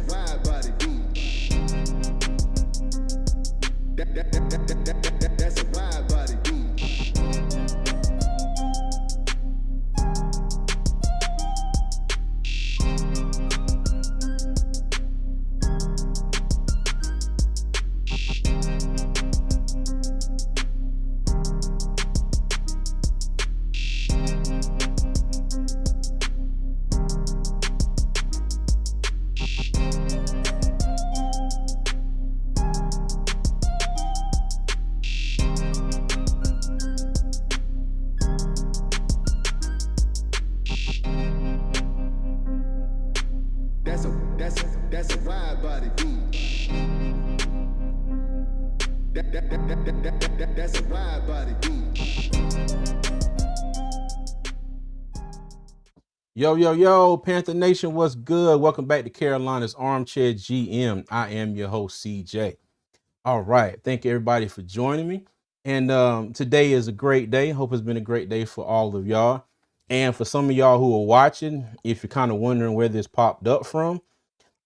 wide body beat. That's a wide body beat. That's a wide body beat. That's a wide body beat. Yo, Panther Nation, what's good? Welcome back to Carolina's Armchair GM. I am your host, CJ. All right. Thank you, everybody, for joining me. And today is a great day. Hope it's been a great day for all of y'all. And for some of y'all who are watching, if you're kind of wondering where this popped up from,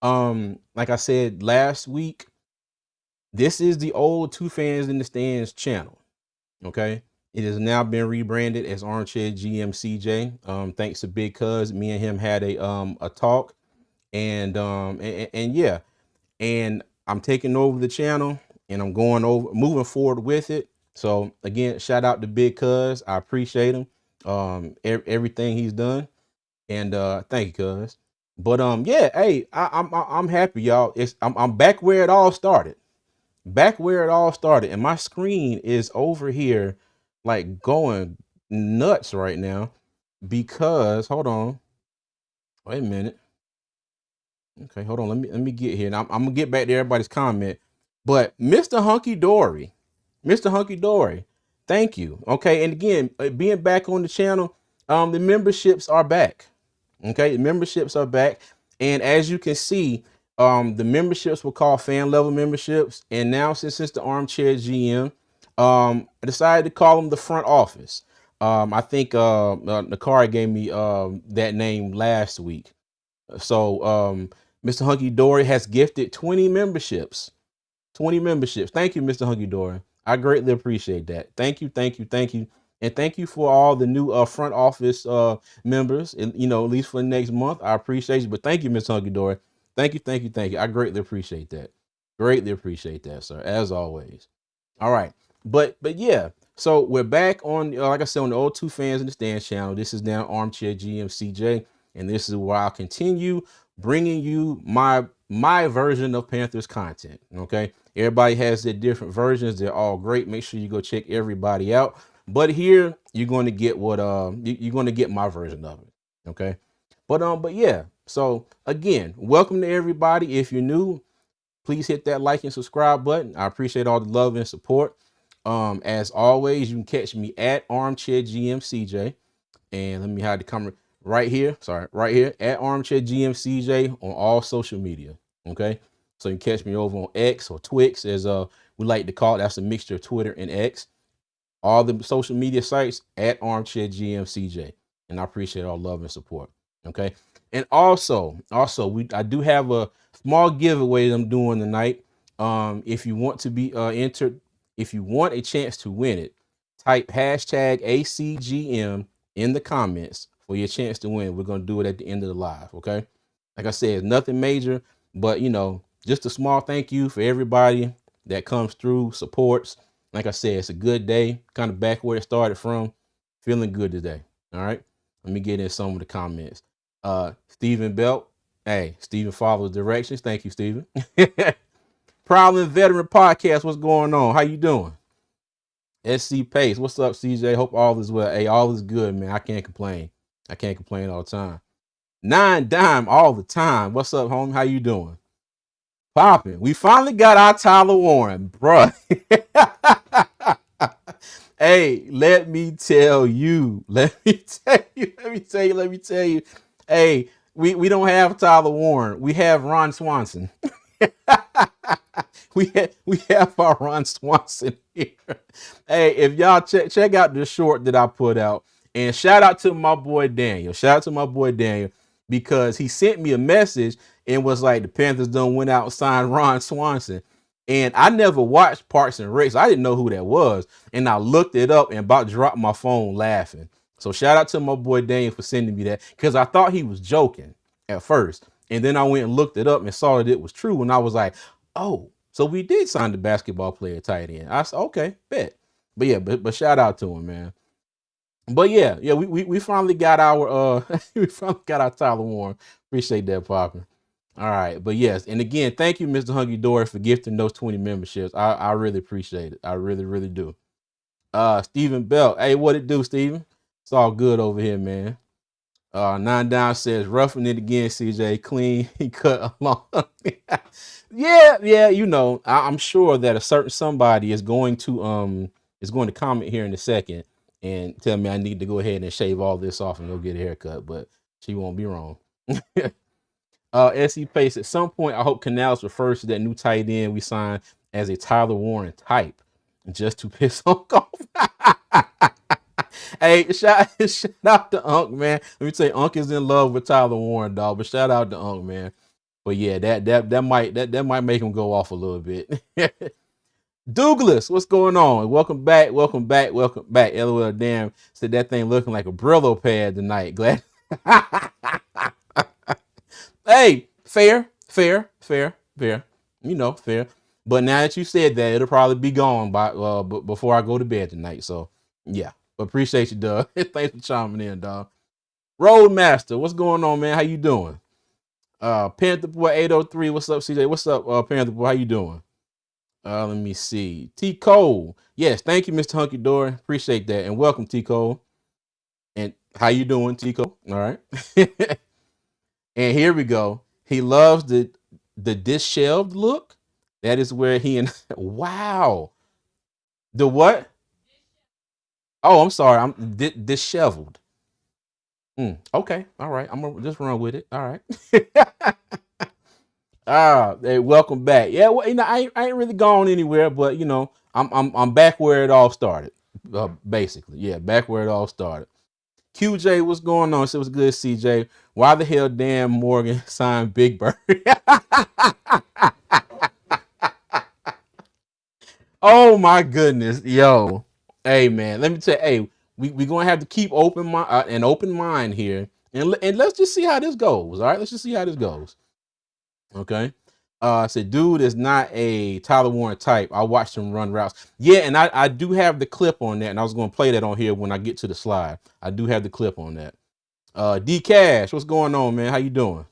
like I said last week, this is the old Two Fans in the Stands channel. Okay. It has now been rebranded as Armchair GM CJ. Thanks to Big Cuz, me and him had a talk, and yeah, and I'm taking over the channel and I'm moving forward with it. So again, shout out to Big Cuz. I appreciate him, everything he's done, and thank you, Cuz. But yeah, hey, I'm happy, y'all. I'm back where it all started. Back where it all started, and my screen is over here like going nuts right now because hold on, wait a minute. Okay, hold on, let me get here, and I'm gonna get back to everybody's comment. But Mr. Hunky Dory, thank you. Okay, and again, being back on the channel, the memberships are back. Okay, the memberships are back, and as you can see, the memberships were called fan level memberships, and now since it's the Armchair GM, I decided to call them the front office. I think Nakari gave me that name last week. So Mr. Hunky Dory has gifted 20 memberships. 20 memberships. Thank you, Mr. Hunky Dory. I greatly appreciate that. Thank you. And thank you for all the new front office members, and, at least for the next month. I appreciate you. But thank you, Mr. Hunky Dory. Thank you. I greatly appreciate that. Greatly appreciate that, sir, as always. All right. But yeah, so we're back on, like I said, on the old Two Fans in the Stands channel. This is now Armchair GM CJ, and this is where I'll continue bringing you my version of Panthers content. Okay, everybody has their different versions. They're all great. Make sure you go check everybody out. But here you're going to get what you're going to get my version of it. Okay, but yeah. So again, welcome to everybody. If you're new, please hit that like and subscribe button. I appreciate all the love and support. As always, you can catch me at Armchair GM CJ, and let me hide the camera right here. Sorry, right here at Armchair GM CJ on all social media. Okay, so you can catch me over on X or Twix, as we like to call it. That's a mixture of Twitter and X. All the social media sites at Armchair GM CJ, and I appreciate all love and support. Okay, and also I do have a small giveaway that I'm doing tonight. If you want to be entered, if you want a chance to win it, type hashtag ACGM in the comments for your chance to win. We're going to do it at the end of the live. Okay. Like I said, it's nothing major, but just a small thank you for everybody that comes through, supports. Like I said, it's a good day, kind of back where it started from. Feeling good today. All right. Let me get in some of the comments. Stephen Belt. Hey, Stephen follows directions. Thank you, Stephen. Prowling Veteran Podcast. What's going on? How you doing? SC Pace. What's up, CJ? Hope all is well. Hey, all is good, man. I can't complain. I can't complain all the time. 9 Dime all the time. What's up, homie? How you doing? Popping. We finally got our Tyler Warren, bruh. Hey, let me tell you. Hey, we don't have Tyler Warren. We have Ron Swanson. we have our Ron Swanson here. Hey, if y'all check out the short that I put out, and shout out to my boy Daniel. Because he sent me a message and was like, the Panthers done went out and signed Ron Swanson. And I never watched Parks and Rec, so I didn't know who that was. And I looked it up and about dropped my phone laughing. So shout out to my boy Dane for sending me that, because I thought he was joking at first. And then I went and looked it up and saw that it was true. And I was like, oh, so we did sign the basketball player tight end. I said, okay, bet. But yeah, but shout out to him, man. But yeah, we finally got our we finally got our Tyler Warren. Appreciate that, Parker. All right, but yes, and again, thank you, Mr. Hunky Dory, for gifting those 20 memberships. I really appreciate it. I really, really do. Stephen Bell. Hey, what it do, Stephen? It's all good over here, man. Nine Down says, roughing it again, CJ. Clean, he cut along. yeah, you know, I'm sure that a certain somebody is going to comment here in a second and tell me I need to go ahead and shave all this off and go get a haircut, but she won't be wrong. SE Pace, at some point, I hope Canals refers to that new tight end we signed as a Tyler Warren type, just to piss Unc off. Hey, shout out to Unc, man. Let me say, Unc is in love with Tyler Warren, dog. But shout out to Unc, man. But yeah, that might make him go off a little bit. Douglas, what's going on? Welcome back. LOL, damn, said that thing looking like a Brillo pad tonight. Glad. Hey, fair. You know, fair. But now that you said that, it'll probably be gone before I go to bed tonight. So yeah, but appreciate you, Doug. Thanks for chiming in, dog. Roadmaster, what's going on, man? How you doing? Panther Boy 803, what's up, CJ? What's up, Panther Boy? How you doing? Let me see. T Cole, yes, thank you, Mr. Hunky Dory. Appreciate that, and welcome, T Cole. And how you doing, T Cole? All right. And here we go. He loves the disheveled look. That is where he and wow. The what? Oh, I'm sorry. I'm disheveled. Okay. All right. I'm gonna just run with it. All right. Hey, welcome back. Yeah, well, you know, I ain't really gone anywhere, but you know, I'm back where it all started. Basically, yeah, back where it all started. QJ, what's going on? So it was good, CJ. Why the hell Dan Morgan signed Big Bird? Oh my goodness, yo. Hey man, let me tell you, hey, we gonna have to keep an open mind here, and let's just see how this goes. All right, let's just see how this goes. Okay. I said, dude is not a Tyler Warren type. I watched him run routes. Yeah, and I do have the clip on that, and I was going to play that on here when I get to the slide. I do have the clip on that. D Cash, what's going on, man? How you doing?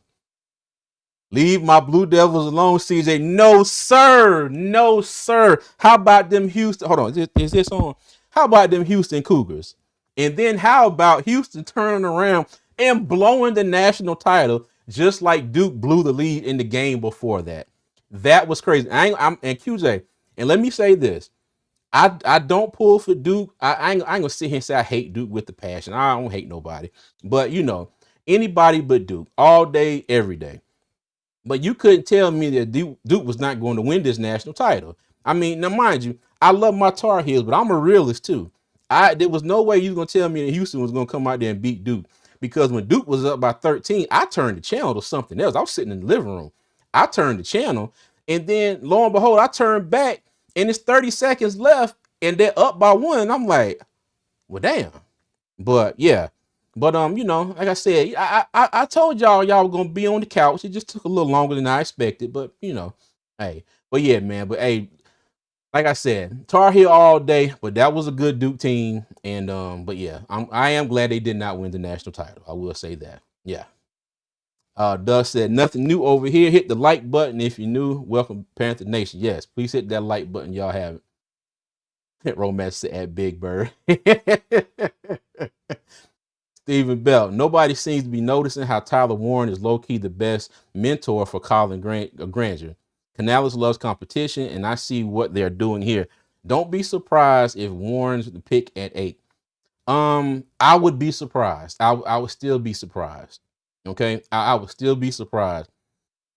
Leave my Blue Devils alone, CJ. No, sir. No, sir. How about them Houston? Hold on. Is this on? How about them Houston Cougars? And then how about Houston turning around and blowing the national title just like Duke blew the lead in the game before that? That was crazy. And QJ, and let me say this. I don't pull for Duke. I ain't gonna sit here and say I hate Duke with the passion. I don't hate nobody. But you know, anybody but Duke all day, every day. But you couldn't tell me that Duke was not going to win this national title. I mean, now mind you, I love my Tar Heels, but I'm a realist too. There was no way you was gonna tell me that Houston was gonna come out there and beat Duke, because when Duke was up by 13, I turned the channel to something else. I was sitting in the living room. I turned the channel, and then lo and behold, I turned back, and it's 30 seconds left, and they're up by 1. I'm like, well, damn. But yeah. But you know, like I said, I told y'all were gonna be on the couch. It just took a little longer than I expected, but you know, hey, but yeah, man. But hey, like I said, Tar Heel all day, but that was a good Duke team, and but yeah, I am glad they did not win the national title. I will say that. Yeah. Doug said nothing new over here. Hit the like button if you're new. Welcome, Panther Nation. Yes, please hit that like button. Y'all have it. Hit romance at Big Bird. Stephen Bell. Nobody seems to be noticing how Tyler Warren is low-key the best mentor for Colin Granger. Canales loves competition, and I see what they're doing here. Don't be surprised if Warren's the pick at 8. I would be surprised. I would still be surprised. Okay, I would still be surprised.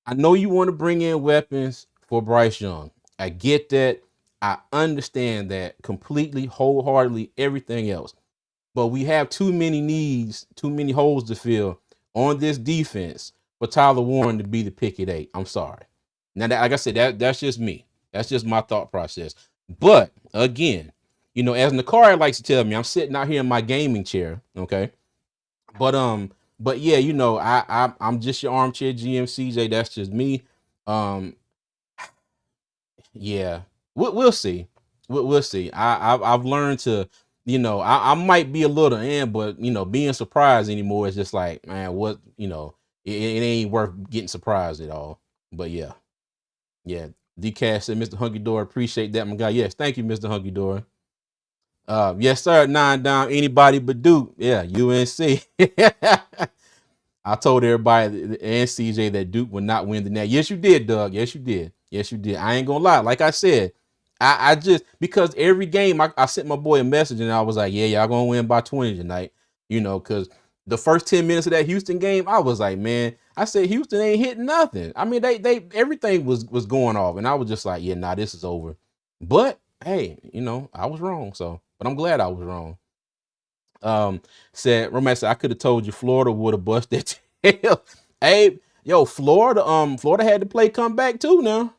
I know you want to bring in weapons for Bryce Young. I get that. I understand that completely, wholeheartedly, everything else. But we have too many needs, too many holes to fill on this defense for Tyler Warren to be the pick at 8. I'm sorry. Now, like I said, that's just me. That's just my thought process. But again, as Nakari likes to tell me, I'm sitting out here in my gaming chair. Okay. But yeah, I'm just your armchair GM CJ. That's just me. Um, yeah, we'll see. We'll see. I've learned to, I might be a little but being surprised anymore is just like, man, what, it ain't worth getting surprised at all. But yeah. DCash said, Mr. Hunky Door, appreciate that, my guy. Yes, thank you, Mr. Hunky Door. Yes, sir. 9 down, anybody but Duke. Yeah, UNC. I told everybody and CJ that Duke would not win the net. Yes, you did, Doug. Yes, you did. Yes, you did. I ain't gonna lie. Like I said, I just because every game I sent my boy a message and I was like, yeah, y'all gonna win by 20 tonight. Because the first 10 minutes of that Houston game, I was like, man, I said Houston ain't hitting nothing. I mean, they everything was going off, and I was just like, yeah, nah, this is over. But hey, I was wrong. So, but I'm glad I was wrong. Said Romance, I could have told you Florida would have busted tail. Hey, yo, Florida had to play comeback too now.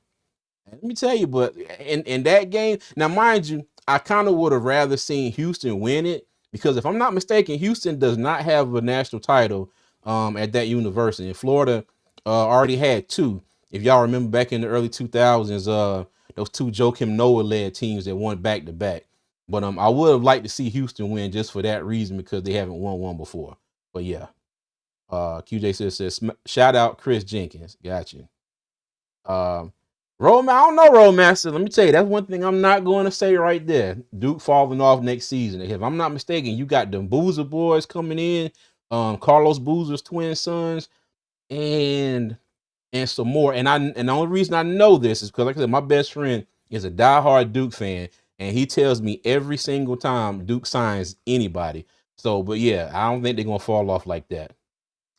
Let me tell you, but in that game, now mind you, I kind of would have rather seen Houston win it because if I'm not mistaken, Houston does not have a national title at that university. And Florida already had 2. If y'all remember back in the early 2000s, those 2 Joakim Noah led teams that won back to back. But I would have liked to see Houston win just for that reason because they haven't won one before. But yeah, QJ says shout out Chris Jenkins. Got you. I don't know, Rollmaster. Let me tell you, that's one thing I'm not going to say right there. Duke falling off next season. If I'm not mistaken, you got them Boozer boys coming in, Carlos Boozer's twin sons, and some more. And the only reason I know this is because, like I said, my best friend is a diehard Duke fan, and he tells me every single time Duke signs anybody. So, but yeah, I don't think they're gonna fall off like that.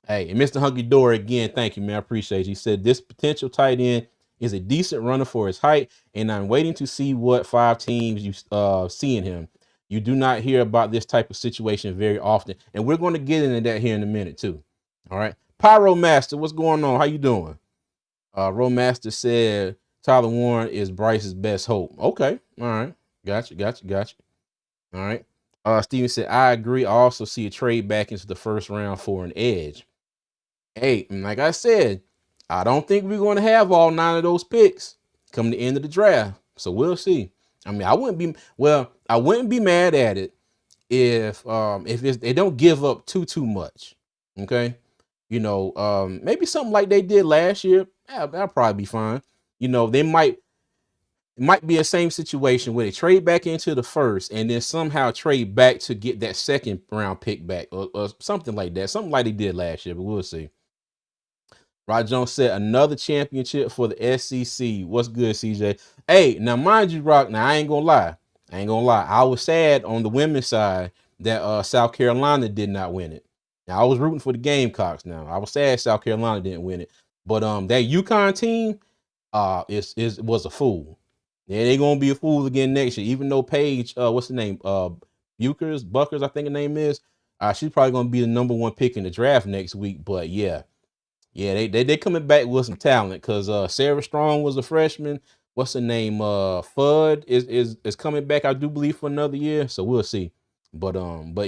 Hey, and Mr. Hunky Door again, thank you, man. I appreciate you. He said this potential tight end is a decent runner for his height, and I'm waiting to see what 5 teams you see in him. You do not hear about this type of situation very often, and we're going to get into that here in a minute too. All right, Pyro Master, what's going on? How you doing? Romaster said Tyler Warren is Bryce's best hope. Okay, all right, got you. All right. Steven said I agree. I also see a trade back into the first round for an edge. Hey, and like I said, I don't think we're going to have all 9 of those picks come the end of the draft. So we'll see. I mean, I wouldn't be mad at it if they don't give up too much. Okay. Maybe something like they did last year. Yeah, that'll probably be fine. It might be the same situation where they trade back into the first and then somehow trade back to get that second round pick back or something like that. Something like they did last year, but we'll see. Rod Jones said another championship for the SEC. What's good, CJ? Hey, now mind you, Rock. Now I ain't gonna lie. I was sad on the women's side that South Carolina did not win it. Now I was rooting for the Gamecocks. Now I was sad South Carolina didn't win it. But that UConn team was a fool. Yeah, they're gonna be a fool again next year. Even though Paige, what's the name? Buckers, I think the name is. She's probably gonna be the number 1 pick in the draft next week. But yeah, they coming back with some talent because Sarah Strong was a freshman. What's her name? Fudd is coming back, I do believe, for another year. So we'll see. But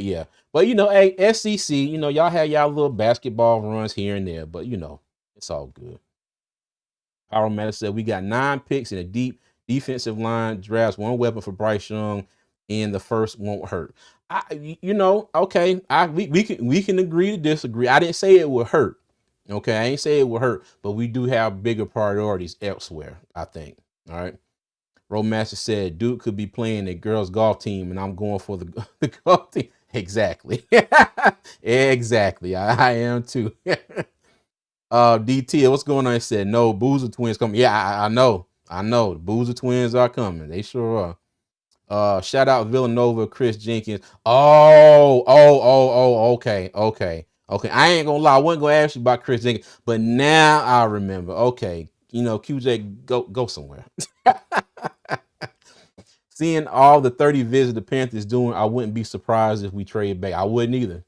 yeah. But hey, SEC, y'all have y'all little basketball runs here and there, but it's all good. Power Matter said we got 9 picks in a deep defensive line, drafts 1 weapon for Bryce Young, and the first won't hurt. Okay. We can agree to disagree. I didn't say it would hurt. Okay, I ain't say it would hurt, but we do have bigger priorities elsewhere, I think. All right. Romaster said Duke could be playing a girls golf team, and I'm going for the golf team. Exactly. Exactly. I am too. DT, what's going on? He said, no, Boozer twins coming. Yeah, I know. The Boozer twins are coming. They sure are. Shout out Villanova, Chris Jenkins. Okay. I ain't gonna lie. I wasn't gonna ask you about Chris Jenkins, but now I remember. Okay. QJ, go somewhere. Seeing all the 30 visits the Panthers doing, I wouldn't be surprised if we trade back. I wouldn't either.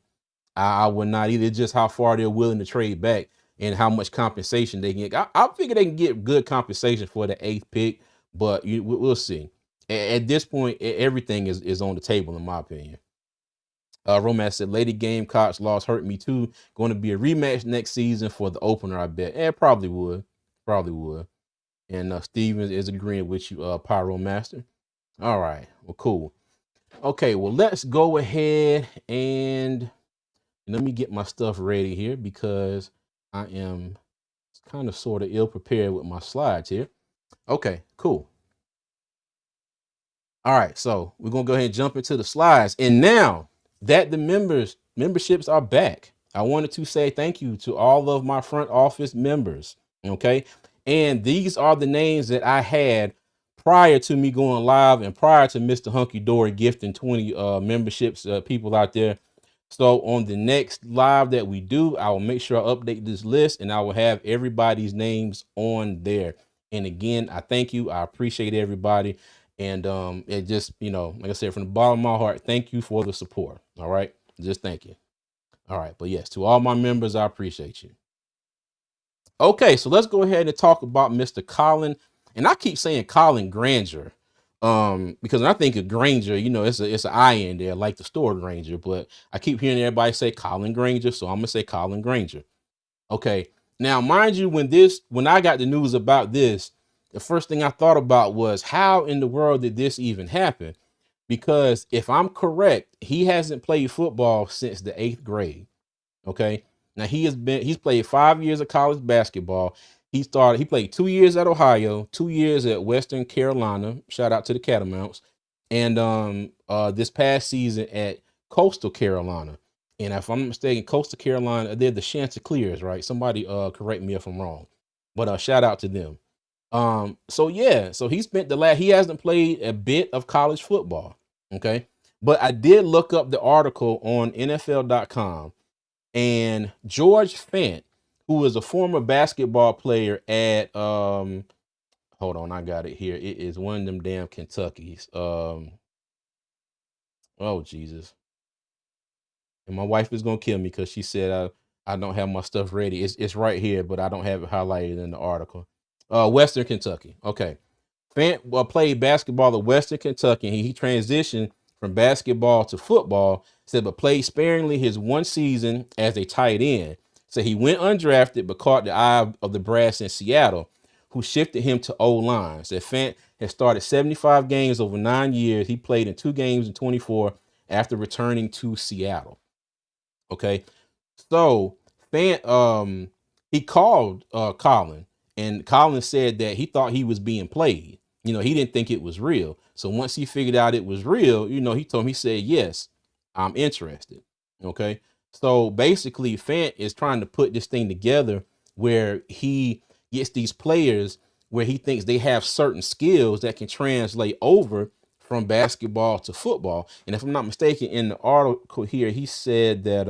I would not either. It's just how far they're willing to trade back. and how much compensation they can get. I figure they can get good compensation for the 8th pick, but we'll see. At this point, everything is on the table, in my opinion. Romance said, Lady Gamecocks loss hurt me too. Going to be a rematch next season for the opener, I bet. Probably would. Probably would. And Steven is agreeing with you, Pyro Master. All right. Well, cool. Okay, well, let's go ahead and let me get my stuff ready here because I am kind of sort of ill prepared with my slides here. Okay, cool. All right, so we're gonna go ahead and jump into the slides. And now that the memberships are back, I wanted to say thank you to all of my front office members. Okay, and these are the names that I had prior to me going live and prior to Mr. Hunky Dory gifting 20 memberships, people out there. So on the next live that we do, I will make sure I update this list and I will have everybody's names on there. And again, I thank you. I appreciate everybody. And it just, like I said, from the bottom of my heart, thank you for the support. All right. Just thank you. All right. But yes, to all my members, I appreciate you. Okay, so let's go ahead and talk about Mr. Colin. And I keep saying Colin Granger. Because when I think of Granger, it's an I in there, like the store Granger, but I keep hearing everybody say Colin Granger, so I'm gonna say Colin Granger. Okay. Now, mind you, when I got the news about this, the first thing I thought about was how in the world did this even happen? Because if I'm correct, he hasn't played football since the 8th grade. Okay. Now he's played 5 years of college basketball. He played 2 years at Ohio, 2 years at Western Carolina. Shout out to the Catamounts. And this past season at Coastal Carolina. And if I'm not mistaken, Coastal Carolina, they're the Chanticleers, right? Somebody correct me if I'm wrong. But shout out to them. So he hasn't played a bit of college football. Okay. But I did look up the article on NFL.com. And George Fant, who was a former basketball player at hold on, I got it here. It is one of them damn Kentuckies. Oh Jesus. And my wife is gonna kill me because she said I don't have my stuff ready. It's right here, but I don't have it highlighted in the article. Western Kentucky. Okay. Fant played basketball at Western Kentucky. He transitioned from basketball to football, said, but played sparingly his one season as a tight end. So he went undrafted, but caught the eye of the brass in Seattle, who shifted him to O-line. Said Fant has started 75 games over 9 years. He played in 2 games in 24 after returning to Seattle. Okay. So Fant, he called Colin, and Colin said that he thought he was being played. He didn't think it was real. So once he figured out it was real, he told him, he said, yes, I'm interested. Okay. So basically Fant is trying to put this thing together where he gets these players where he thinks they have certain skills that can translate over from basketball to football. And if I'm not mistaken, in the article here, he said that,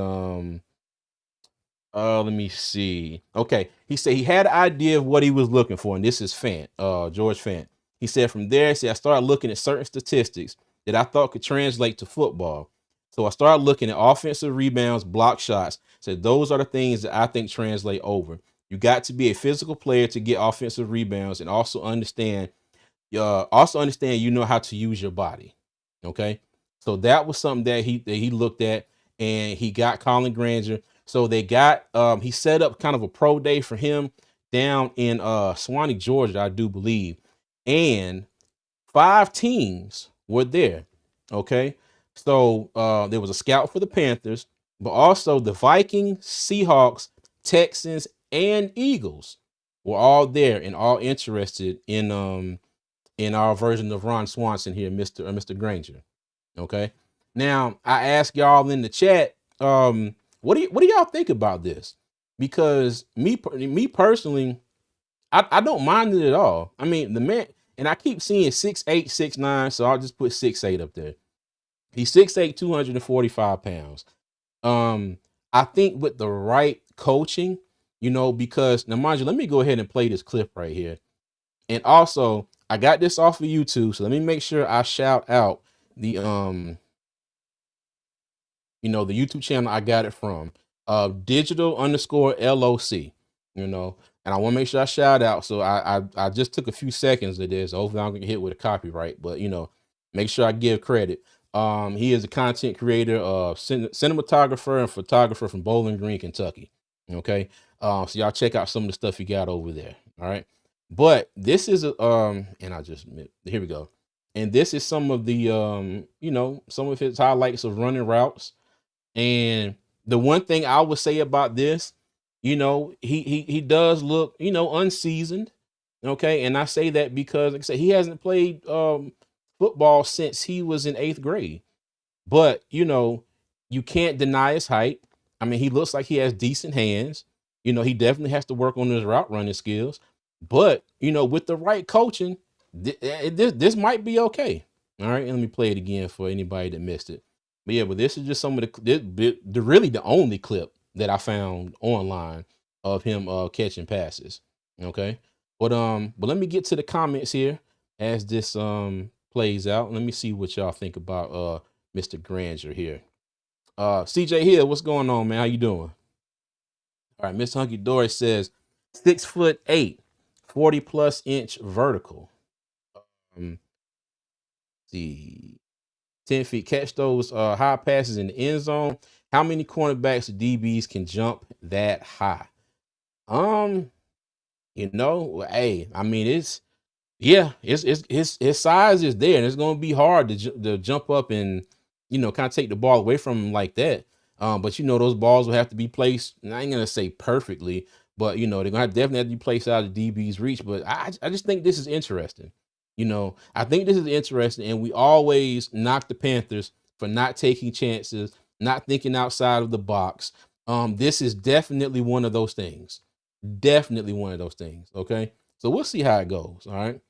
let me see. Okay. He said he had an idea of what he was looking for. And this is Fant, George Fant. He said from there, I started looking at certain statistics that I thought could translate to football. So I started looking at offensive rebounds, block shots. Said those are the things that I think translate over. You got to be a physical player to get offensive rebounds and also understand you know how to use your body. Okay. So that was something that he looked at, and he got Colin Granger. So they got he set up kind of a pro day for him down in Swanee, Georgia, I do believe. And 5 teams were there. Okay. So there was a scout for the Panthers, but also the Vikings, Seahawks, Texans, and Eagles were all there and all interested in our version of Ron Swanson here, Mr. Granger. Okay. Now I ask y'all in the chat, what do y'all think about this? Because me personally, I don't mind it at all. I mean, the man, and I keep seeing 6'8", 6'9", so I'll just put 6'8" up there. He's 6'8", 245 pounds. I think with the right coaching, because now mind you, let me go ahead and play this clip right here. And also, I got this off of YouTube, so let me make sure I shout out the the YouTube channel I got it from, digital_LOC. you know. And I want to make sure I shout out. So I just took a few seconds of this. Hopefully I'm gonna get hit with a copyright, but make sure I give credit. He is a content creator, cinematographer and photographer from Bowling Green, Kentucky. Okay. So y'all check out some of the stuff he got over there. All right. But this is and here we go. And this is some of the some of his highlights of running routes. And the one thing I would say about this, he does look, unseasoned. Okay. And I say that because, like I said, he hasn't played football since he was in 8th grade. But, you can't deny his height. I mean, he looks like he has decent hands. He definitely has to work on his route running skills. But, with the right coaching, this might be okay. All right. And let me play it again for anybody that missed it. But yeah, but this is just some of the really the only clip that I found online of him catching passes. Okay. But let me get to the comments here as this plays out. Let me see what y'all think about Mr. Granger here. CJ Hill, what's going on, man? How you doing? All right, Miss Hunky Dory says 6'8", 40+ inch vertical. See, 10 feet. Catch those high passes in the end zone. How many cornerbacks or DBs can jump that high? Hey, I mean, his size is there, and it's gonna be hard to jump up and kind of take the ball away from him like that. But those balls will have to be placed. And I ain't gonna say perfectly, but they're gonna definitely have to be placed out of DB's reach. But I just think this is interesting. I think this is interesting, and we always knock the Panthers for not taking chances, not thinking outside of the box. This is definitely one of those things. Definitely one of those things. Okay, so we'll see how it goes. All right.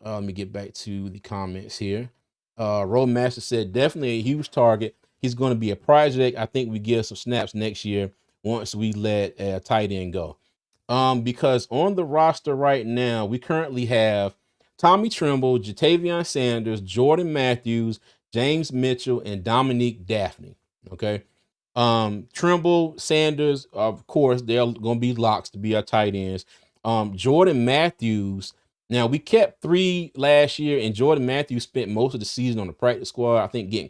Let me get back to the comments here. Roadmaster said definitely a huge target. He's going to be a project. I think we give some snaps next year once we let a tight end go. Because on the roster right now, we currently have Tommy Tremble, Jatavion Sanders, Jordan Matthews, James Mitchell, and Dominique Daphne. Okay. Tremble, Sanders, of course, they're going to be locks to be our tight ends. Jordan Matthews. Now, we kept 3 last year, and Jordan Matthews spent most of the season on the practice squad. I think he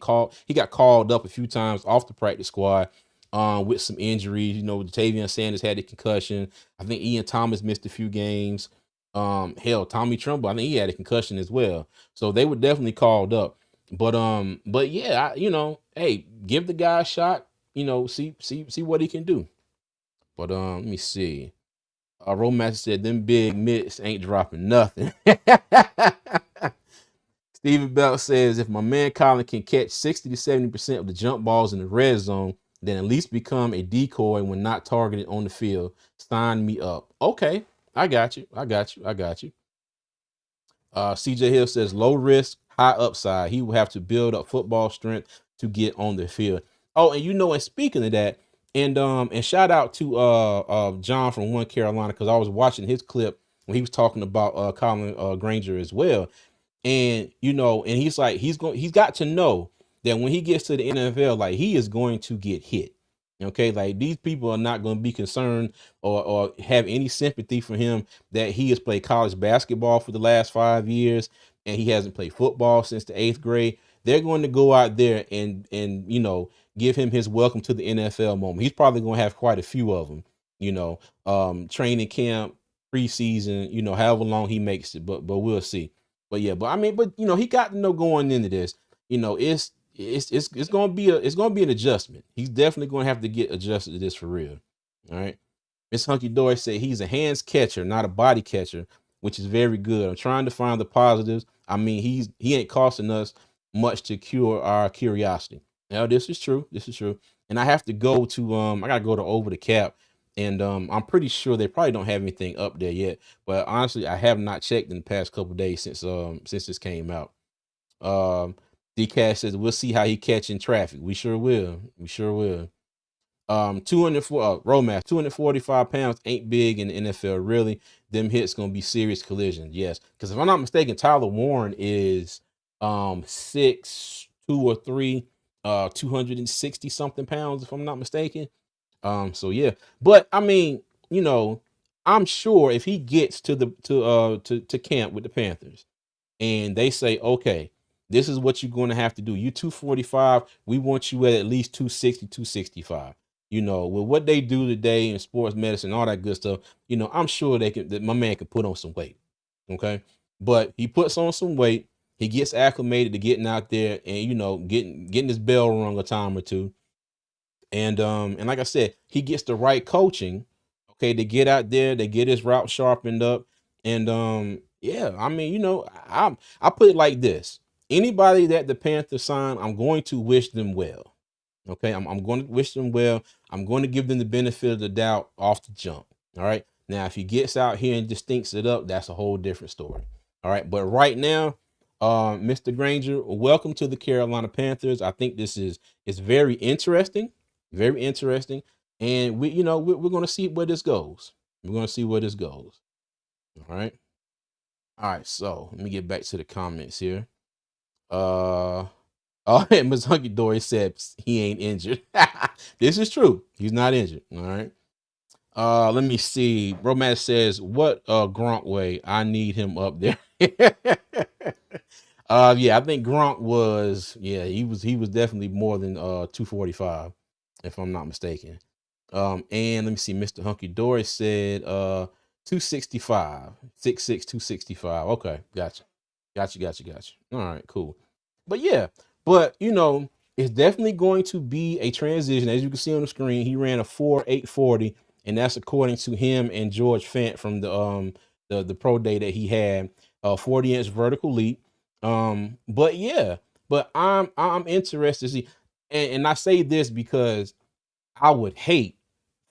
got called up a few times off the practice squad with some injuries. Jatavion Sanders had a concussion. I think Ian Thomas missed a few games. Tommy Tremble, I think he had a concussion as well. So they were definitely called up. But yeah, hey, give the guy a shot. See what he can do. But let me see. Romaster said them big mitts ain't dropping nothing. Steven Belt says if my man Colin can catch 60 to 70% of the jump balls in the red zone, then at least become a decoy when not targeted on the field. Sign me up. Okay, I got you. CJ Hill says low risk, high upside. He will have to build up football strength to get on the field. Oh, and speaking of that, and shout out to John from One Carolina, because I was watching his clip when he was talking about Colin Granger as well. And and he's like, he's got to know that when he gets to the NFL, like he is going to get hit. Okay, like these people are not going to be concerned or have any sympathy for him that he has played college basketball for the last 5 years and he hasn't played football since the 8th grade. They're going to go out there and give him his welcome to the NFL moment. He's probably going to have quite a few of them, training camp, preseason, however long he makes it, but we'll see. But yeah, but he got to know going into this, it's gonna be an adjustment. He's definitely gonna have to get adjusted to this for real. All right. Miss Hunky Dory said he's a hands catcher, not a body catcher, which is very good. I'm trying to find the positives. I mean, he ain't costing us much to cure our curiosity. Now, this is true. And I have to go to I gotta go to Over the Cap. And I'm pretty sure they probably don't have anything up there yet. But honestly, I have not checked in the past couple days since this came out. D-Cash says we'll see how he catching traffic. We sure will. 245 pounds ain't big in the NFL, really. Them hits gonna be serious collisions. Yes, because if I'm not mistaken, Tyler Warren is 6'2" or 3", 260 something pounds, if I'm not mistaken. So yeah, but I mean, I'm sure if he gets to camp with the Panthers and they say, okay, this is what you're going to have to do. You 245, we want you at least 260, 265. With what they do today in sports medicine, all that good stuff, I'm sure that my man could put on some weight. Okay. But he puts on some weight. He gets acclimated to getting out there and, getting his bell rung a time or two. And like I said, he gets the right coaching, okay, to get out there, they get his route sharpened up. And yeah, I mean, I put it like this. Anybody that the Panthers sign, I'm going to wish them well. Okay, I'm going to wish them well. I'm going to give them the benefit of the doubt off the jump. All right. Now, if he gets out here and just stinks it up, that's a whole different story. All right. But right now, Mr. Granger, welcome to the Carolina Panthers. I think this is very interesting. Very interesting. And we're going to see where this goes. We're going to see where this goes. All right. All right. So let me get back to the comments here. Oh, and Ms. Hunky Dory said he ain't injured. This is true. He's not injured. All right. Let me see. Romance says, what Gronk way? I need him up there. Yeah, I think Gronk was, he was definitely more than 245, if I'm not mistaken. And let me see, Mr. Hunky Dory said 265, 6'6", 265. Okay, gotcha. Gotcha. All right, cool. But yeah, it's definitely going to be a transition. As you can see on the screen, he ran a 4.840, and that's according to him and George Fant from the pro day that he had, 40-inch vertical leap. But yeah, but I'm interested to see, and I say this because I would hate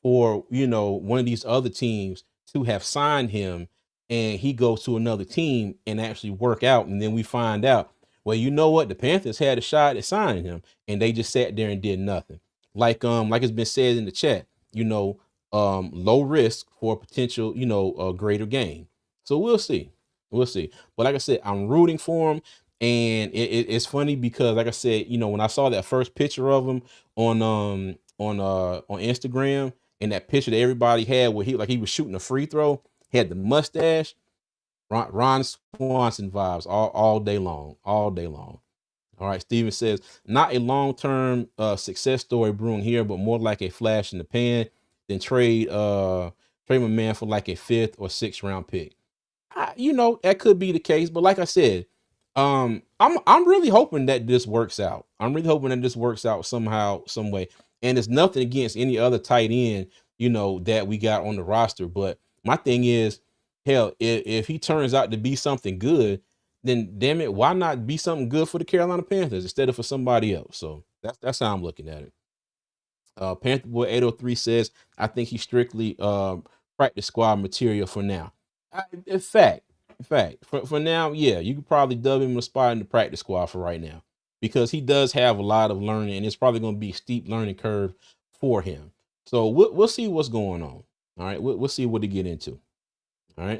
for one of these other teams to have signed him and he goes to another team and actually work out, and then we find out, well, you know what, the Panthers had a shot at signing him and they just sat there and did nothing. Like it's been said in the chat, low risk for potential, greater gain. So we'll see. But like I said, I'm rooting for him. And it's funny because, like I said, when I saw that first picture of him on Instagram, and that picture that everybody had where he was shooting a free throw, he had the mustache, Ron Swanson vibes all day long. All right, Steven says, not a long-term success story brewing here, but more like a flash in the pan. Then trade my man for like a 5th or 6th round pick. That could be the case, but like I said, I'm really hoping that this works out. I'm really hoping that this works out somehow, some way. And it's nothing against any other tight end, that we got on the roster. But my thing is, hell, if he turns out to be something good, then damn it, why not be something good for the Carolina Panthers instead of for somebody else? So that's how I'm looking at it. Panther Boy 803 says, I think he's strictly practice squad material for now. In fact, for now, yeah, you could probably dub him a spot in the practice squad for right now, because he does have a lot of learning, and it's probably going to be a steep learning curve for him. So we'll see what's going on. All right, we'll see what to get into. All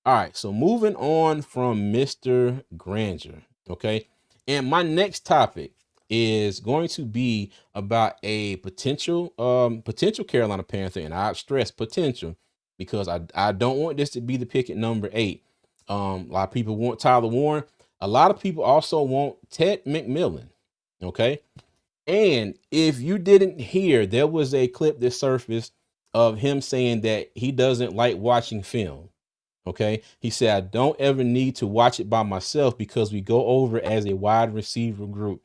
right. So moving on from Mr. Granger, okay, and my next topic is going to be about a potential Carolina Panther, and I stress potential because I don't want this to be the pick at number 8. A lot of people want Tyler Warren. A lot of people also want Ted McMillan. Okay. And if you didn't hear, there was a clip that surfaced of him saying that he doesn't like watching film. Okay. He said, I don't ever need to watch it by myself because we go over as a wide receiver group.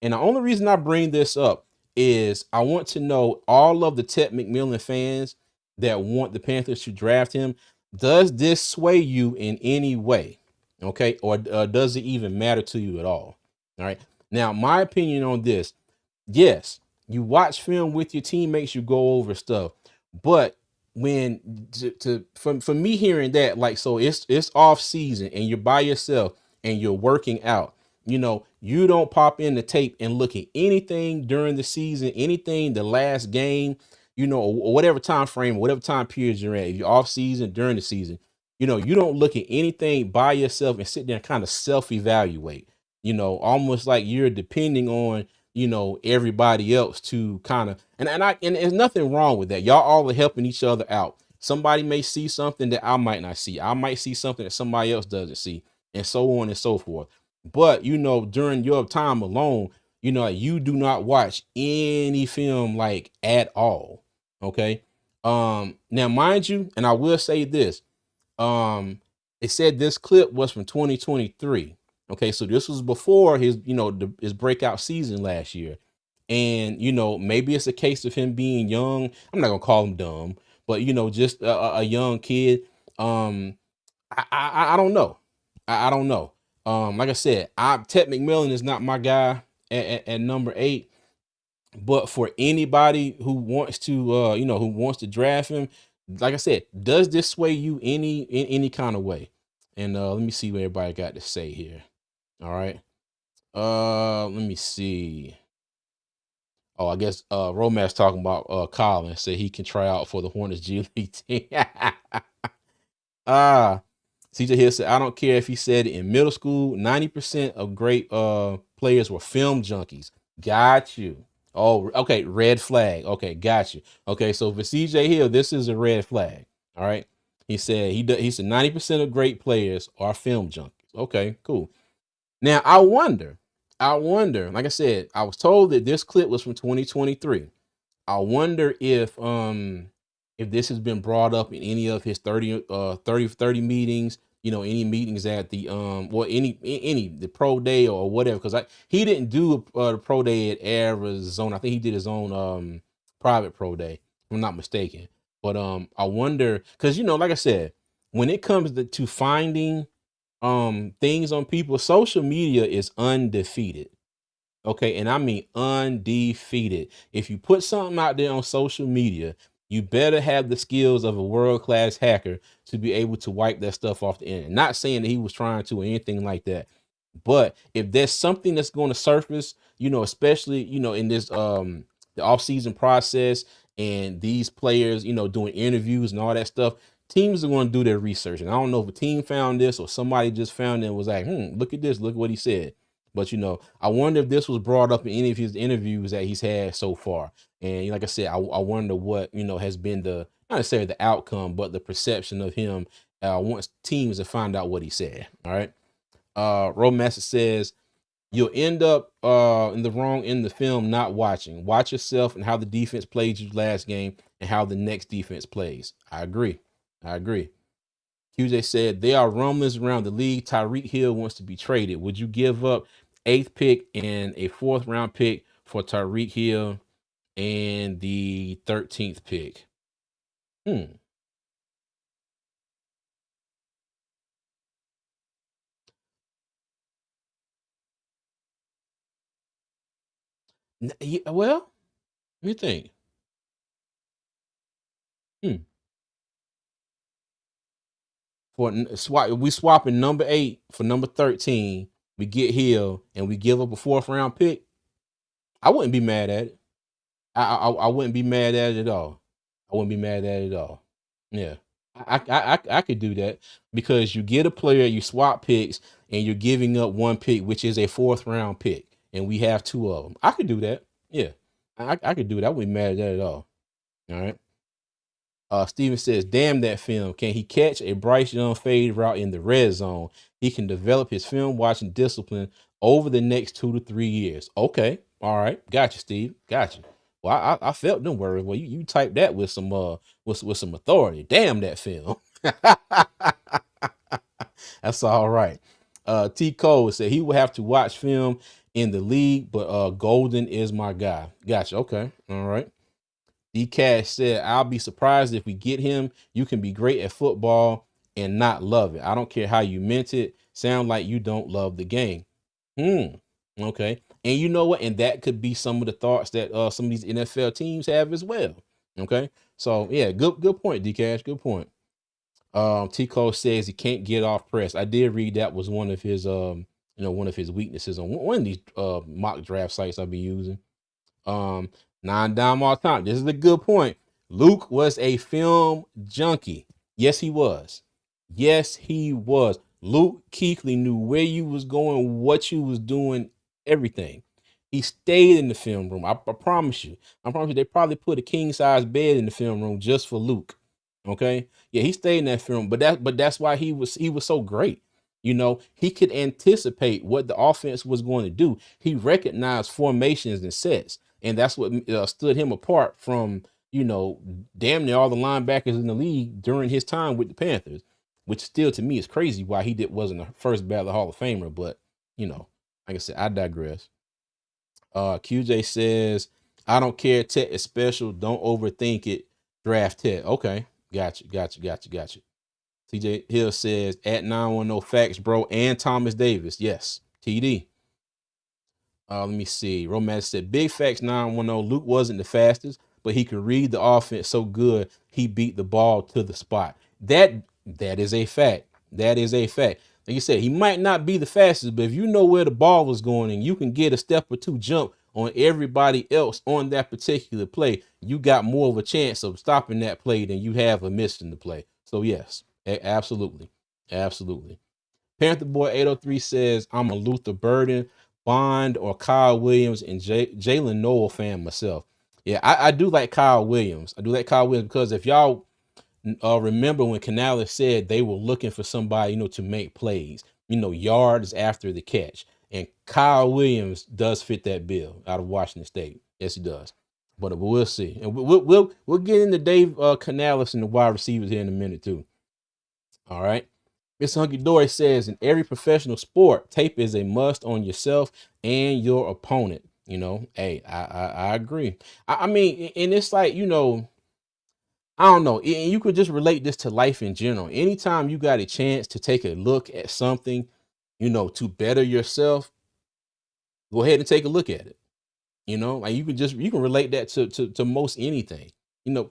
And the only reason I bring this up is I want to know, all of the Ted McMillan fans that want the Panthers to draft him, does this sway you in any way? Okay. Or does it even matter to you at all? All right. Now, my opinion on this, yes, you watch film with your teammates, you go over stuff, but when for me hearing that, like, so it's off season and you're by yourself and you're working out, you don't pop in the tape and look at anything during the season, anything the last game, or whatever time frame, whatever time period you're at. If you're off season, during the season, you don't look at anything by yourself and sit there and kind of self-evaluate, almost like you're depending on, everybody else to kind of, and there's nothing wrong with that. Y'all all are helping each other out. Somebody may see something that I might not see. I might see something that somebody else doesn't see, and so on and so forth. But during your time alone, you do not watch any film like at all. Okay. Now mind you, and I will say this, it said this clip was from 2023. Okay, so this was before his breakout season last year. And maybe it's a case of him being young. I'm not gonna call him dumb, but just a young kid. I don't know. I don't know. Like I said, Ted McMillan is not my guy at number 8. But for anybody who wants to who wants to draft him, like I said, does this sway you in any kind of way? And let me see what everybody got to say here. All right. Let me see. Oh, I guess Roma's talking about Colin, said he can try out for the Hornets G League team. Ah, CJ Hill said, I don't care if he said it in middle school, 90% of great players were film junkies. Got you. Oh, okay, red flag. Okay, got you. Okay, so for CJ Hill, this is a red flag. All right. He said he said 90% of great players are film junkies. Okay, cool. Now I wonder, like I said, I was told that this clip was from 2023. I wonder if this has been brought up in any of his 30 meetings, any meetings at the any the pro day or whatever, because he didn't do the pro day at Arizona. I think he did his own private pro day, if I'm not mistaken. But I wonder, because like I said, when it comes to finding things on people, social media is undefeated. Okay, and I mean undefeated. If you put something out there on social media, you better have the skills of a world-class hacker to be able to wipe that stuff off the internet. Not saying that he was trying to or anything like that. But if there's something that's going to surface, especially, in this the off-season process, and these players, doing interviews and all that stuff, teams are going to do their research. And I don't know if a team found this or somebody just found it and was like, look at this, look at what he said. But I wonder if this was brought up in any of his interviews that he's had so far. And like I said, I wonder what has been the, not necessarily the outcome, but the perception of him once teams have found out what he said. All right. Romaster says you'll end up in the wrong in the film not watching. Watch yourself and how the defense played you last game and how the next defense plays. I agree. QJ said there are rumblings around the league. Tyreek Hill wants to be traded. Would you give up 8th pick and a 4th round pick for Tyreek Hill and the 13th pick? Well, what do you think? Hmm. We swapping number 8 for number 13. We get Hill and we give up a 4th round pick. I wouldn't be mad at it. I wouldn't be mad at it at all. I wouldn't be mad at it at all. Yeah. I could do that because you get a player, you swap picks, and you're giving up 1 pick, which is a 4th round pick, and we have 2 of them. I could do that. Yeah. I could do that. I wouldn't be mad at that at all. All right. Steven says, damn that film. Can he catch a Bryce Young fade route in the red zone? He can develop his film watching discipline over the next 2 to 3 years. Okay. All right. Got you, Steve. Got you. Well, I felt them worries. Well, you typed that with some with some authority. Damn that film. That's all right. T. Cole said he will have to watch film in the league, but Golden is my guy. Gotcha. Okay. All right. D Cash said, I'll be surprised if we get him. You can be great at football and not love it. I don't care how you meant it. Sound like you don't love the game. Okay. And you know what? And that could be some of the thoughts that some of these NFL teams have as well. Okay. So yeah, good point, D Cash. Good point. T. Cole says he can't get off press. I did read that was one of his one of his weaknesses on one of these mock draft sites I've been using. 9 down all time. This is a good point. Luke was a film junkie. Yes, he was. Yes, he was. Luke Kuechly knew where you was going, what you was doing, everything. He stayed in the film room. I promise you. I promise you they probably put a king size bed in the film room just for Luke. Okay. Yeah, he stayed in that film, but that's why he was so great. He could anticipate what the offense was going to do. He recognized formations and sets, and that's what stood him apart from you know damn near all the linebackers in the league during his time with the Panthers, which still to me is crazy why he wasn't the first ballot Hall of Famer. But like I said, I digress. QJ says, I don't care. Tech is special. Don't overthink it. Draft Tech. Okay. Got you. TJ Hill says, at 910 facts, bro. And Thomas Davis. Yes. TD. Let me see. Romance said, big facts 910. Luke wasn't the fastest, but he could read the offense so good he beat the ball to the spot. That is a fact. That is a fact. Like you said, he might not be the fastest, but if you know where the ball was going and you can get a step or two jump on everybody else on that particular play, you got more of a chance of stopping that play than you have of missing the play. So yes, absolutely. Absolutely. Panther Boy 803 says, I'm a Luther Burden, Bond, or Kyle Williams and Jalen Noel fan myself. Yeah, I do like Kyle Williams. I do like Kyle Williams because if y'all remember when Canales said they were looking for somebody, to make plays, yards after the catch. And Kyle Williams does fit that bill out of Washington State. Yes, he does. But we'll see. And we'll get into Dave Canales and the wide receivers here in a minute too. All right. Miss Hunky Dory says, in every professional sport, tape is a must on yourself and your opponent. Hey, I agree. I mean, and it's like, I don't know. And you could just relate this to life in general. Anytime you got a chance to take a look at something, to better yourself, go ahead and take a look at it. Like you can relate that to most anything.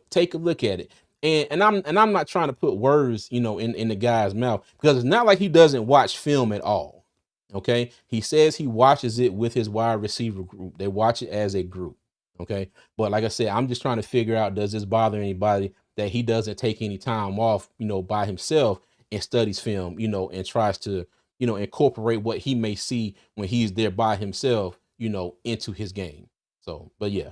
Take a look at it. And I'm not trying to put words, in the guy's mouth because it's not like he doesn't watch film at all. Okay. He says he watches it with his wide receiver group. They watch it as a group. Okay. But like I said, I'm just trying to figure out, does this bother anybody that he doesn't take any time off, by himself and studies film, and tries to, incorporate what he may see when he's there by himself, into his game. So, but yeah,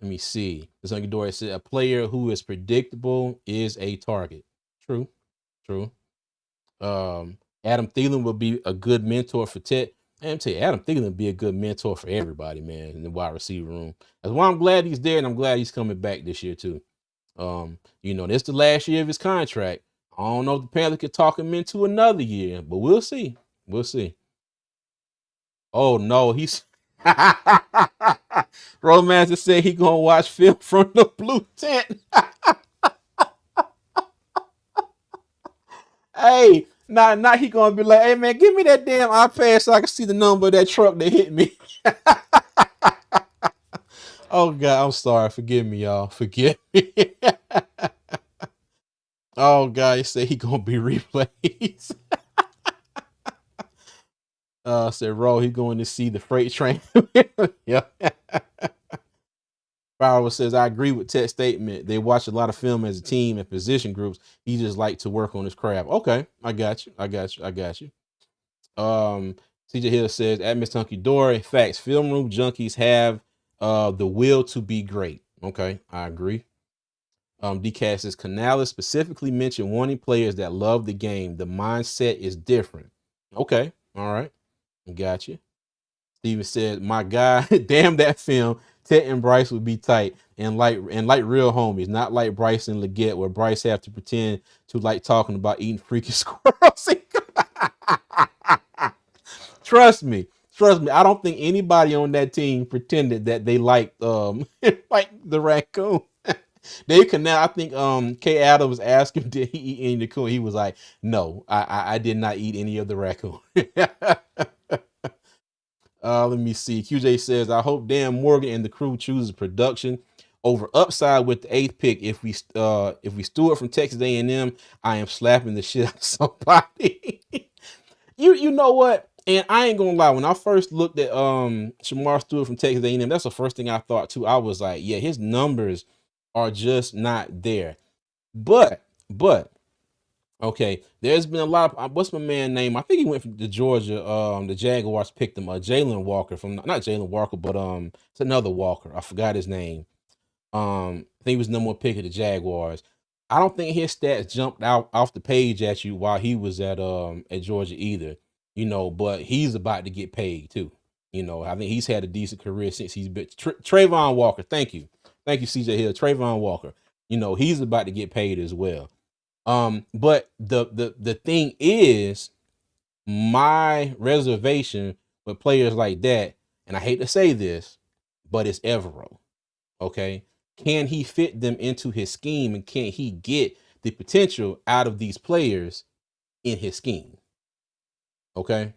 let me see. This Uncle Doris said, a player who is predictable is a target. True, true. Adam Thielen would be a good mentor for Ted. And I'm telling you, Adam Thielen would be a good mentor for everybody, man, in the wide receiver room. That's why I'm glad he's there, and I'm glad he's coming back this year too. This is the last year of his contract. I don't know if the Panthers could talk him into another year, but we'll see. We'll see. Oh no, he's Romancer said he gonna watch film from the blue tent. Hey, now he gonna be like, hey man, give me that damn iPad so I can see the number of that truck that hit me. Oh God, I'm sorry. Forgive me, y'all. Forgive me. Oh God, he said he gonna be replays. Said Ro, he going to see the freight train. Yeah. Fowler says, I agree with Ted's statement. They watch a lot of film as a team and position groups. He just like to work on his craft. Okay, I got you. CJ Hill says, at Miss Hunky Dory, facts, film room junkies have the will to be great. Okay, I agree. DCAS says, Canales specifically mentioned wanting players that love the game. The mindset is different. Okay, all right, got you. Steven said, my guy, damn that film. Ted and Bryce would be tight and like real homies, not like Bryce and Leggett, where Bryce have to pretend to like talking about eating freaking squirrels. Trust me. I don't think anybody on that team pretended that they liked like the raccoon. Dave Canal, I think K Adams asked him, did he eat any of the raccoon? He was like, no, I did not eat any of the raccoon. Let me see. QJ says, I hope Dan Morgan and the crew chooses production over upside with the 8th pick. If we steward from Texas A&M, I am slapping the shit out of somebody. you know what? And I ain't gonna lie, when I first looked at Shamar Stewart from Texas A&M, that's the first thing I thought too. I was like, yeah, his numbers are just not there. But okay, there's been a lot of what's my man name? I think he went from the Georgia. The Jaguars picked him. Jalen Walker from not Jalen Walker, but it's another Walker. I forgot his name. I think he was number one pick of the Jaguars. I don't think his stats jumped out off the page at you while he was at Georgia either. But he's about to get paid too. I think he's had a decent career since he's been Trayvon Walker. Thank you, CJ Hill. Trayvon Walker. He's about to get paid as well. But the thing is, my reservation with players like that, and I hate to say this, but it's Evero. Okay. Can he fit them into his scheme, and can he get the potential out of these players in his scheme? Okay.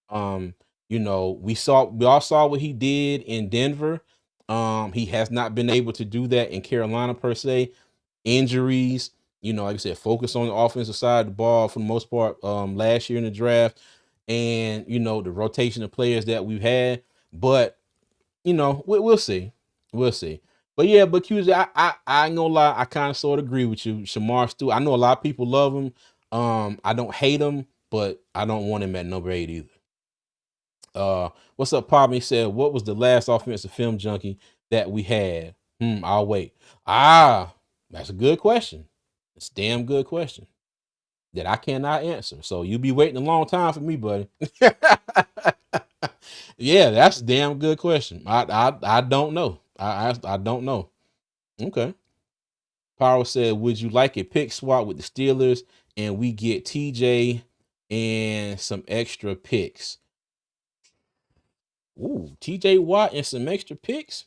Um, we all saw what he did in Denver. He has not been able to do that in Carolina per se. Injuries, like I said, focus on the offensive side of the ball for the most part last year in the draft, and the rotation of players that we've had. But we'll see. We'll see. But yeah, but QZ, I ain't gonna lie, I kind of sort of agree with you. Shamar Stewart, I know a lot of people love him. I don't hate him, but I don't want him at number 8 either. What's up, Pop? He said, what was the last offensive film junkie that we had? I'll wait. That's a good question. It's a damn good question that I cannot answer. So you'll be waiting a long time for me, buddy. Yeah, that's a damn good question. I don't know. I don't know. Okay. Power said, would you like a pick swap with the Steelers and we get TJ and some extra picks? Ooh, TJ Watt and some extra picks?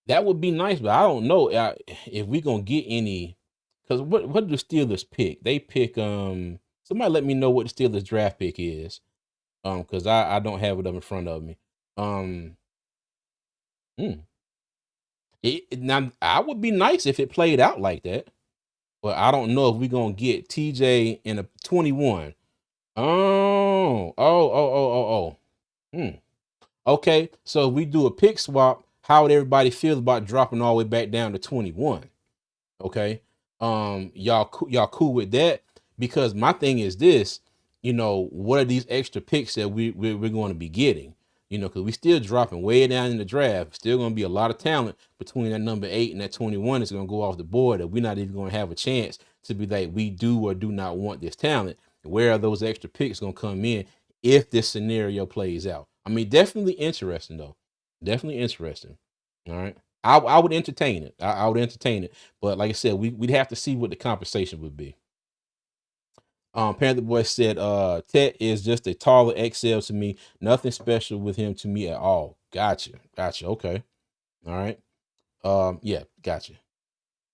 That would be nice, but I don't know if we gonna get any. Because what do the Steelers pick? They pick somebody let me know what the Steelers draft pick is. Because I don't have it up in front of me. Hmm. Now I would be nice if it played out like that, but I don't know if we're gonna get TJ in a 21. Oh. Okay, so if we do a pick swap, how would everybody feel about dropping all the way back down to 21? Okay. Y'all cool with that? Because my thing is this, what are these extra picks that we're going to be getting? Because we still dropping way down in the draft. Still going to be a lot of talent between that number 8 and that 21 is going to go off the board that we're not even going to have a chance to be like, we do or do not want this talent. Where are those extra picks going to come in if this scenario plays out? I mean, definitely interesting though. Definitely interesting. All right. I would entertain it. I would entertain it. But like I said, we'd have to see what the compensation would be. Panther Boy said, Tet is just a taller XL to me. Nothing special with him to me at all. Gotcha. Okay. All right. Yeah, gotcha.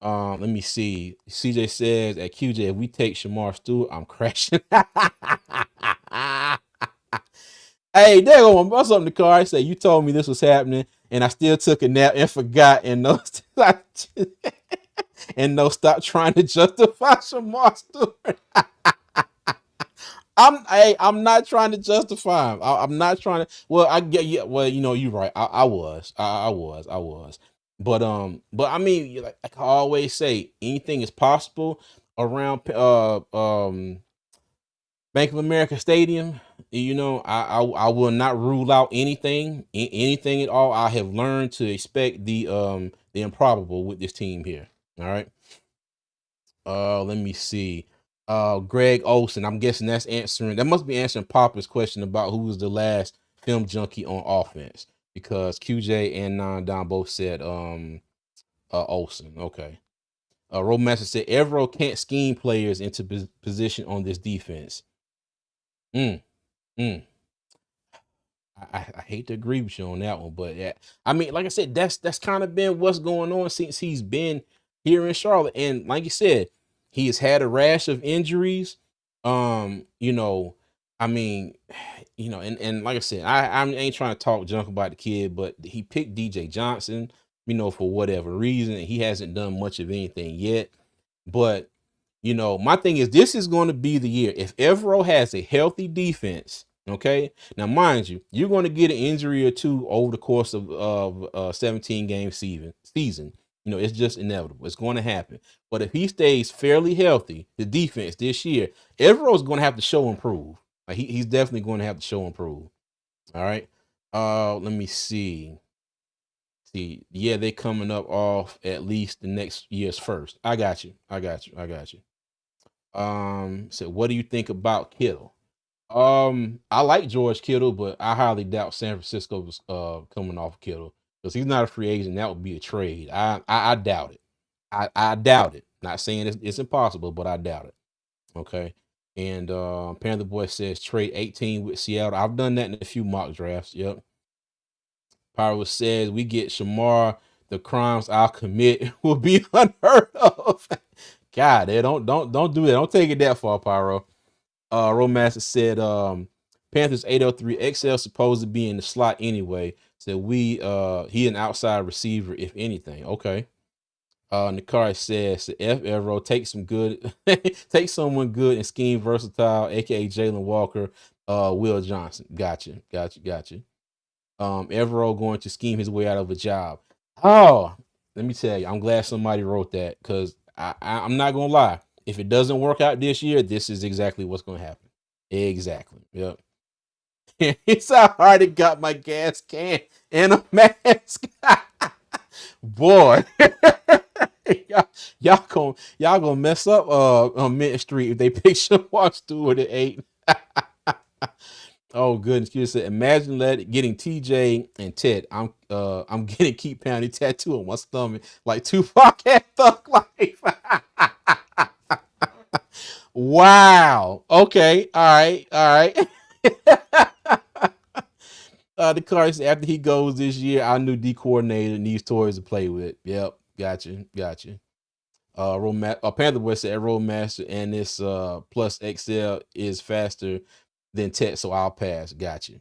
Let me see. CJ says at QJ, if we take Shamar Stewart, I'm crashing. Hey, there go what's up in the car. I say you told me this was happening, and I still took a nap and forgot, and no, and no, stop trying to justify Shamar Stewart. I'm not trying to justify him. I'm not trying to. Well, I get yeah. Well, you're right. I was. But I mean, like I always say, anything is possible around Bank of America Stadium. I will not rule out anything at all. I have learned to expect the improbable with this team here. All right. Let me see. Greg Olson. I'm guessing that must be answering Papa's question about who was the last film junkie on offense, because QJ and Don both said Olson. Okay. Romaster said Evero can't scheme players into position on this defense. Mm, mm. I hate to agree with you on that one, but yeah, I mean, like I said, that's kind of been what's going on since he's been here in Charlotte, and like you said, he has had a rash of injuries. I mean, and like I said, I ain't trying to talk junk about the kid, but he picked DJ Johnson, for whatever reason, and he hasn't done much of anything yet. But my thing is, this is going to be the year if Evero has a healthy defense. Okay. Now, mind you, you're going to get an injury or two over the course of 17 game season. It's just inevitable. It's going to happen. But if he stays fairly healthy, the defense this year, Evero's going to have to show improve. Like he's definitely going to have to show improve. All right. Let me see. See, yeah, they coming up off at least the next year's first. I got you. So what do you think about Kittle? I like George Kittle, but I highly doubt San Francisco was coming off Kittle because he's not a free agent. That would be a trade. I doubt it. I doubt it. Not saying it's impossible, but I doubt it. Okay. And Panther Boy says trade 18 with Seattle. I've done that in a few mock drafts. Yep. Pyro says we get Shamar, the crimes I'll commit will be unheard of. God, don't do that. Don't take it that far, Pyro. Romaster said Panthers 803 XL supposed to be in the slot anyway. So he an outside receiver, if anything. Okay. Nakari says F Evero take some good take someone good and scheme versatile, aka Jalen Walker, Will Johnson. Gotcha. Evero going to scheme his way out of a job. Oh, let me tell you, I'm glad somebody wrote that because I'm not gonna lie. If it doesn't work out this year, this is exactly what's gonna happen. Exactly. Yep. It's how hard it got my gas can and a mask. Boy. y'all gonna mess up on Mint Street if they pick Shamar Stewart at 8. Oh goodness, you said imagine getting TJ and Ted. I'm getting keep pounding tattoo on my stomach like Tupac at Thug Life. Wow. Okay. All right. The cards after he goes this year, our new D coordinator needs toys to play with. Yep. Gotcha. Panther Boy said Roadmaster and this plus XL is faster than Tet, so I'll pass. Gotcha.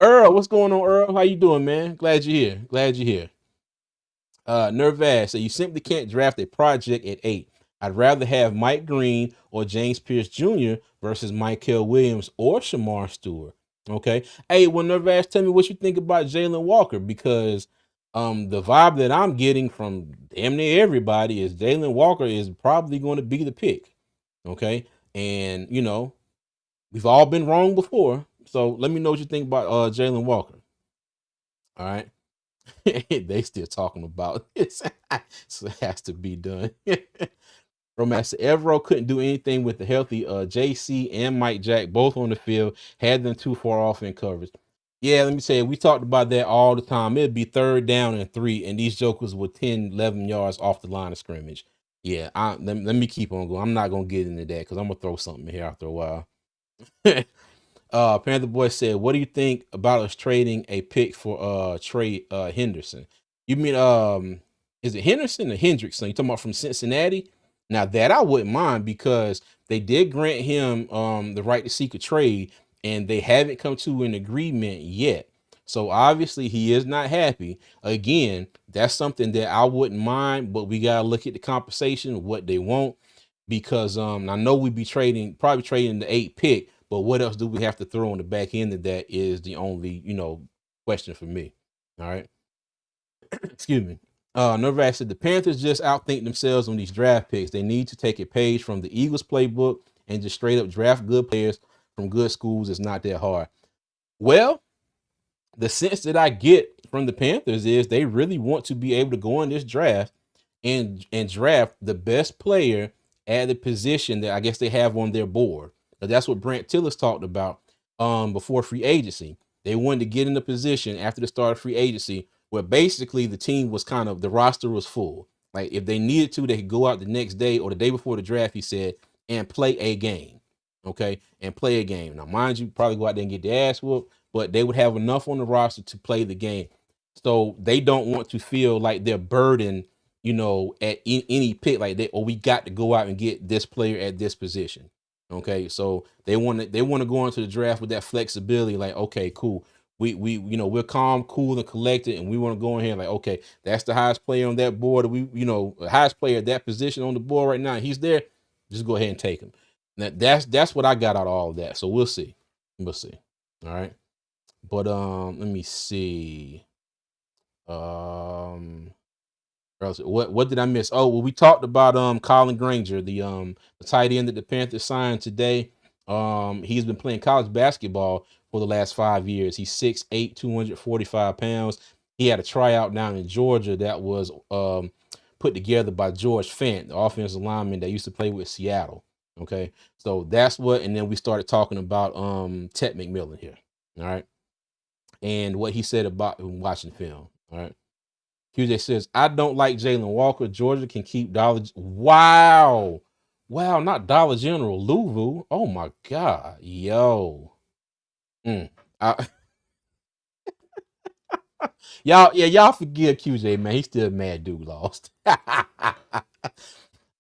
Earl, what's going on, Earl? How you doing, man? Glad you're here. Nervaz, so you simply can't draft a project at 8. I'd rather have Mike Green or James Pierce Jr. versus Michael Williams or Shamar Stewart. Okay. Hey, well, Nervaz, tell me what you think about Jalen Walker, because the vibe that I'm getting from damn near everybody is Jalen Walker is probably going to be the pick. Okay. And we've all been wrong before. So let me know what you think about Jalen Walker. All right. They still talking about this. So it has to be done. Romance Evero couldn't do anything with the healthy JC and Mike Jack both on the field, had them too far off in coverage. Yeah, let me say we talked about that all the time. It'd be 3rd down and 3, and these jokers were 10, 11 yards off the line of scrimmage. Yeah, let me keep on going. I'm not gonna get into that because I'm gonna throw something in here after a while. Panther Boy said, what do you think about us trading a pick for Trey Henderson? You mean is it Henderson or Hendrickson? You talking about from Cincinnati? Now that I wouldn't mind because they did grant him the right to seek a trade, and they haven't come to an agreement yet. So obviously he is not happy. Again, that's something that I wouldn't mind, but we gotta look at the compensation, what they want, because I know we'd be probably trading the 8 pick, but what else do we have to throw on the back end of that is the only, question for me. All right. Excuse me. Novak said the Panthers just outthink themselves on these draft picks. They need to take a page from the Eagles playbook and just straight up draft good players from good schools. It's not that hard. Well, the sense that I get from the Panthers is they really want to be able to go in this draft and draft the best player at the position that I guess they have on their board. But that's what Brant Tillis talked about before free agency. They wanted to get in a position after the start of free agency where basically the roster was full. Like if they needed to, they could go out the next day or the day before the draft, he said, and play a game. Okay. And play a game. Now, mind you, probably go out there and get the ass whooped, but they would have enough on the roster to play the game. So they don't want to feel like they're burdened, at any pick like that, or we got to go out and get this player at this position. Okay. So they want to go into the draft with that flexibility. Like, okay, cool. We're calm, cool, and collected, and we want to go in here like, okay, that's the highest player on that board. The highest player at that position on the board right now. He's there. Just go ahead and take him. Now, that's what I got out of all of that. So we'll see. All right. But let me see. What did I miss? Oh, well, we talked about Colin Granger, the tight end that the Panthers signed today. He's been playing college basketball for the last 5 years. He's 6'8", 245 pounds. he had a tryout down in Georgia that was put together by George Fant, the offensive lineman that used to play with Seattle. Okay, so that's what, and then we started talking about Ted McMillan here. All right, and what he said about watching film. All right, QJ says, I don't like Jalen Walker. Georgia can keep Dollar. Wow, wow, not Dollar General, Louisville. Oh my God, yo. I, y'all, yeah, y'all forgive QJ, man. He's still mad dude lost.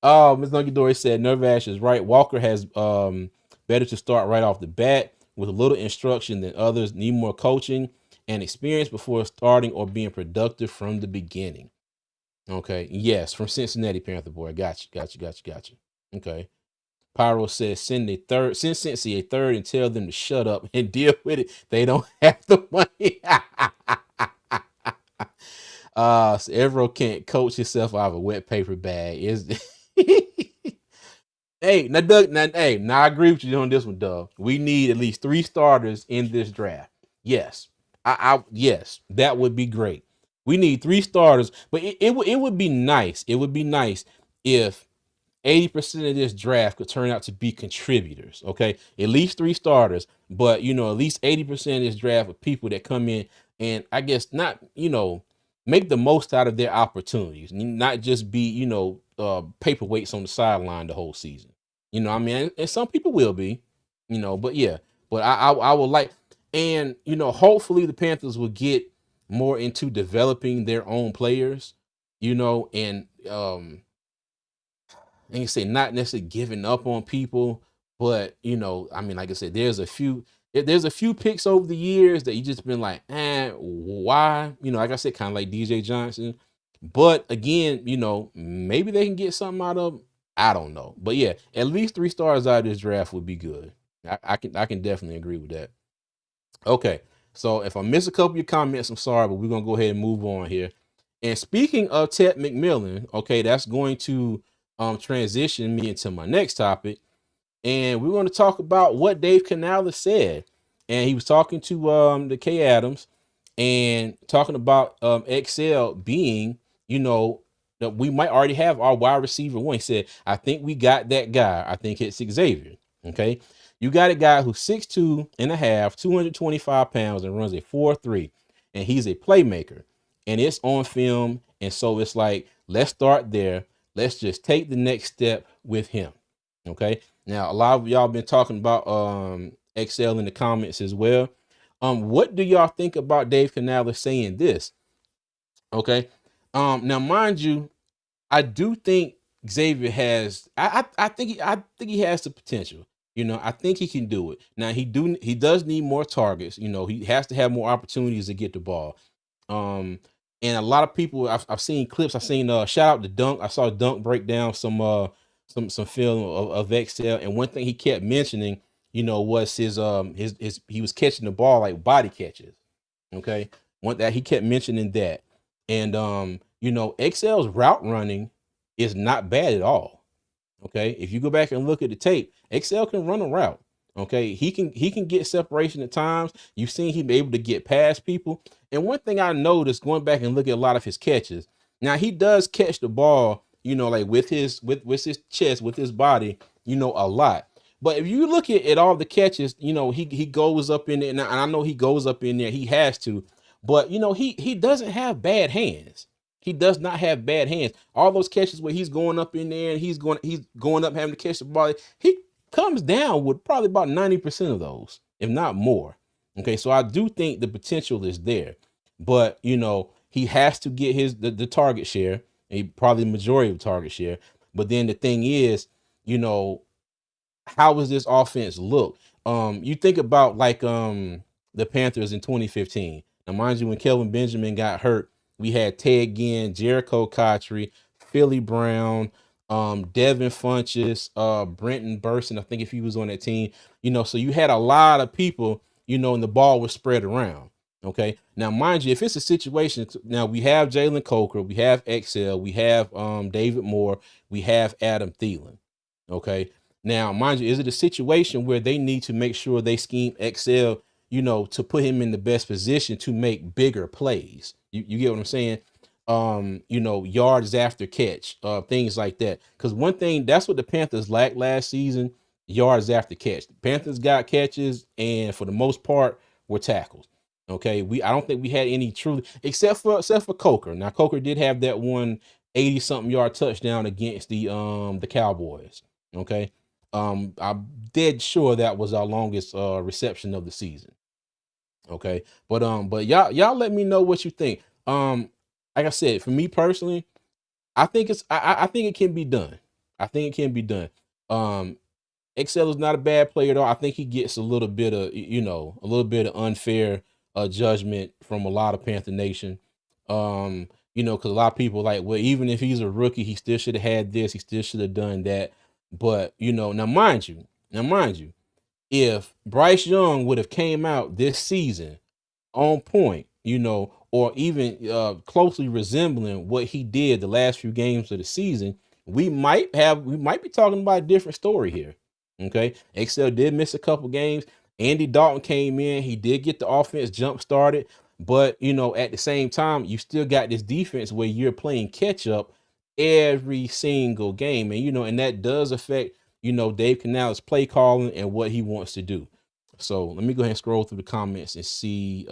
Oh, Ms. Nuggy Dory said Nervash is right. Walker has better to start right off the bat with a little instruction than others. Need more coaching and experience before starting or being productive from the beginning. Okay. Yes, from Cincinnati, Panther boy. Got you. Okay. Pyro says send Cincy a third and tell them to shut up and deal with it. They don't have the money. So Evero can't coach himself out of a wet paper bag. Is hey, now Doug, now I agree with you on this one, Doug. We need at least 3 starters in this draft. Yes. Yes, that would be great. We need 3 starters, but it would be nice. It would be nice if 80% of this draft could turn out to be contributors. Okay. At least 3 starters, but at least 80% of this draft of people that come in and I guess not, make the most out of their opportunities, not just be, paperweights on the sideline the whole season. I mean, and some people will be, but yeah, but I would like, and hopefully the Panthers will get more into developing their own players, and you say not necessarily giving up on people, but I mean, like I said, there's a few picks over the years that you just been like, why? Like I said, kind of like DJ Johnson. But again, maybe they can get something out of 'em. I don't know. But yeah, at least 3 stars out of this draft would be good. I can definitely agree with that. Okay. So if I miss a couple of your comments, I'm sorry, but we're gonna go ahead and move on here. And speaking of Ted McMillan, okay, that's going to transition me into my next topic. And we're going to talk about what Dave Canales said. And he was talking to the K Adams and talking about XL being, that we might already have our wide receiver one. He said, I think we got that guy. I think it's Xavier. Okay. You got a guy who's 6'2 and a half, 225 pounds, and runs a 4.3. And he's a playmaker. And it's on film. And so it's like, let's start there. Let's just take the next step with him. Okay. Now, a lot of y'all been talking about XL in the comments as well. What do y'all think about Dave Canales saying this? Okay. Now, mind you, I do think Xavier has. I think he has the potential. I think he can do it. Now, he does need more targets. He has to have more opportunities to get the ball. And a lot of people I've seen clips. I've seen shout out to Dunk. I saw Dunk break down some film of XL, and one thing he kept mentioning, was his he was catching the ball like body catches. Okay, one that he kept mentioning that, and XL's route running is not bad at all. Okay, if you go back and look at the tape, XL can run a route. Okay, he can get separation at times. You've seen him able to get past people. And one thing I noticed going back and look at a lot of his catches. Now he does catch the ball, like with his chest, with his body, a lot. But if you look at all the catches, he goes up in there, and I know he goes up in there. He has to, but he doesn't have bad hands. He does not have bad hands. All those catches where he's going up in there and he's going up having to catch the ball, he comes down with probably about 90% of those, if not more. Okay, so I do think the potential is there, but he has to get the target share, and probably the majority of the target share. But then the thing is, how does this offense look? You think about like the Panthers in 2015. Now, mind you, when Kelvin Benjamin got hurt, we had Ted Ginn, Jericho Cotchery, Philly Brown, Devin Funches, Brenton Burson. I think if he was on that team, so you had a lot of people, and the ball was spread around. Okay. Now, mind you, if it's a situation, now we have Jalen Coker, we have XL, we have David Moore, we have Adam Thielen. Okay. Now, mind you, is it a situation where they need to make sure they scheme XL, to put him in the best position to make bigger plays? You get what I'm saying? Yards after catch, things like that. Because one thing that's what the Panthers lacked last season, yards after catch. The Panthers got catches, and for the most part, were tackles. Okay, I don't think we had any truly except for Coker. Now Coker did have that one 80 something yard touchdown against the Cowboys. Okay. I'm dead sure that was our longest reception of the season. Okay. But y'all let me know what you think. Like I said, for me personally, I think I think it can be done. I think it can be done. Um, Excel is not a bad player though. I think he gets a little bit of a little bit of unfair judgment from a lot of Panther Nation. Because a lot of people like, well, even if he's a rookie, he still should have had this, he still should have done that. But now mind you, if Bryce Young would have came out this season on point, or even closely resembling what he did the last few games of the season, we might be talking about a different story here. Okay. Excel did miss a couple games. Andy Dalton came in, he did get the offense jump started, but at the same time, you still got this defense where you're playing catch up every single game. And that does affect, Dave Canales' play calling and what he wants to do. So let me go ahead and scroll through the comments and see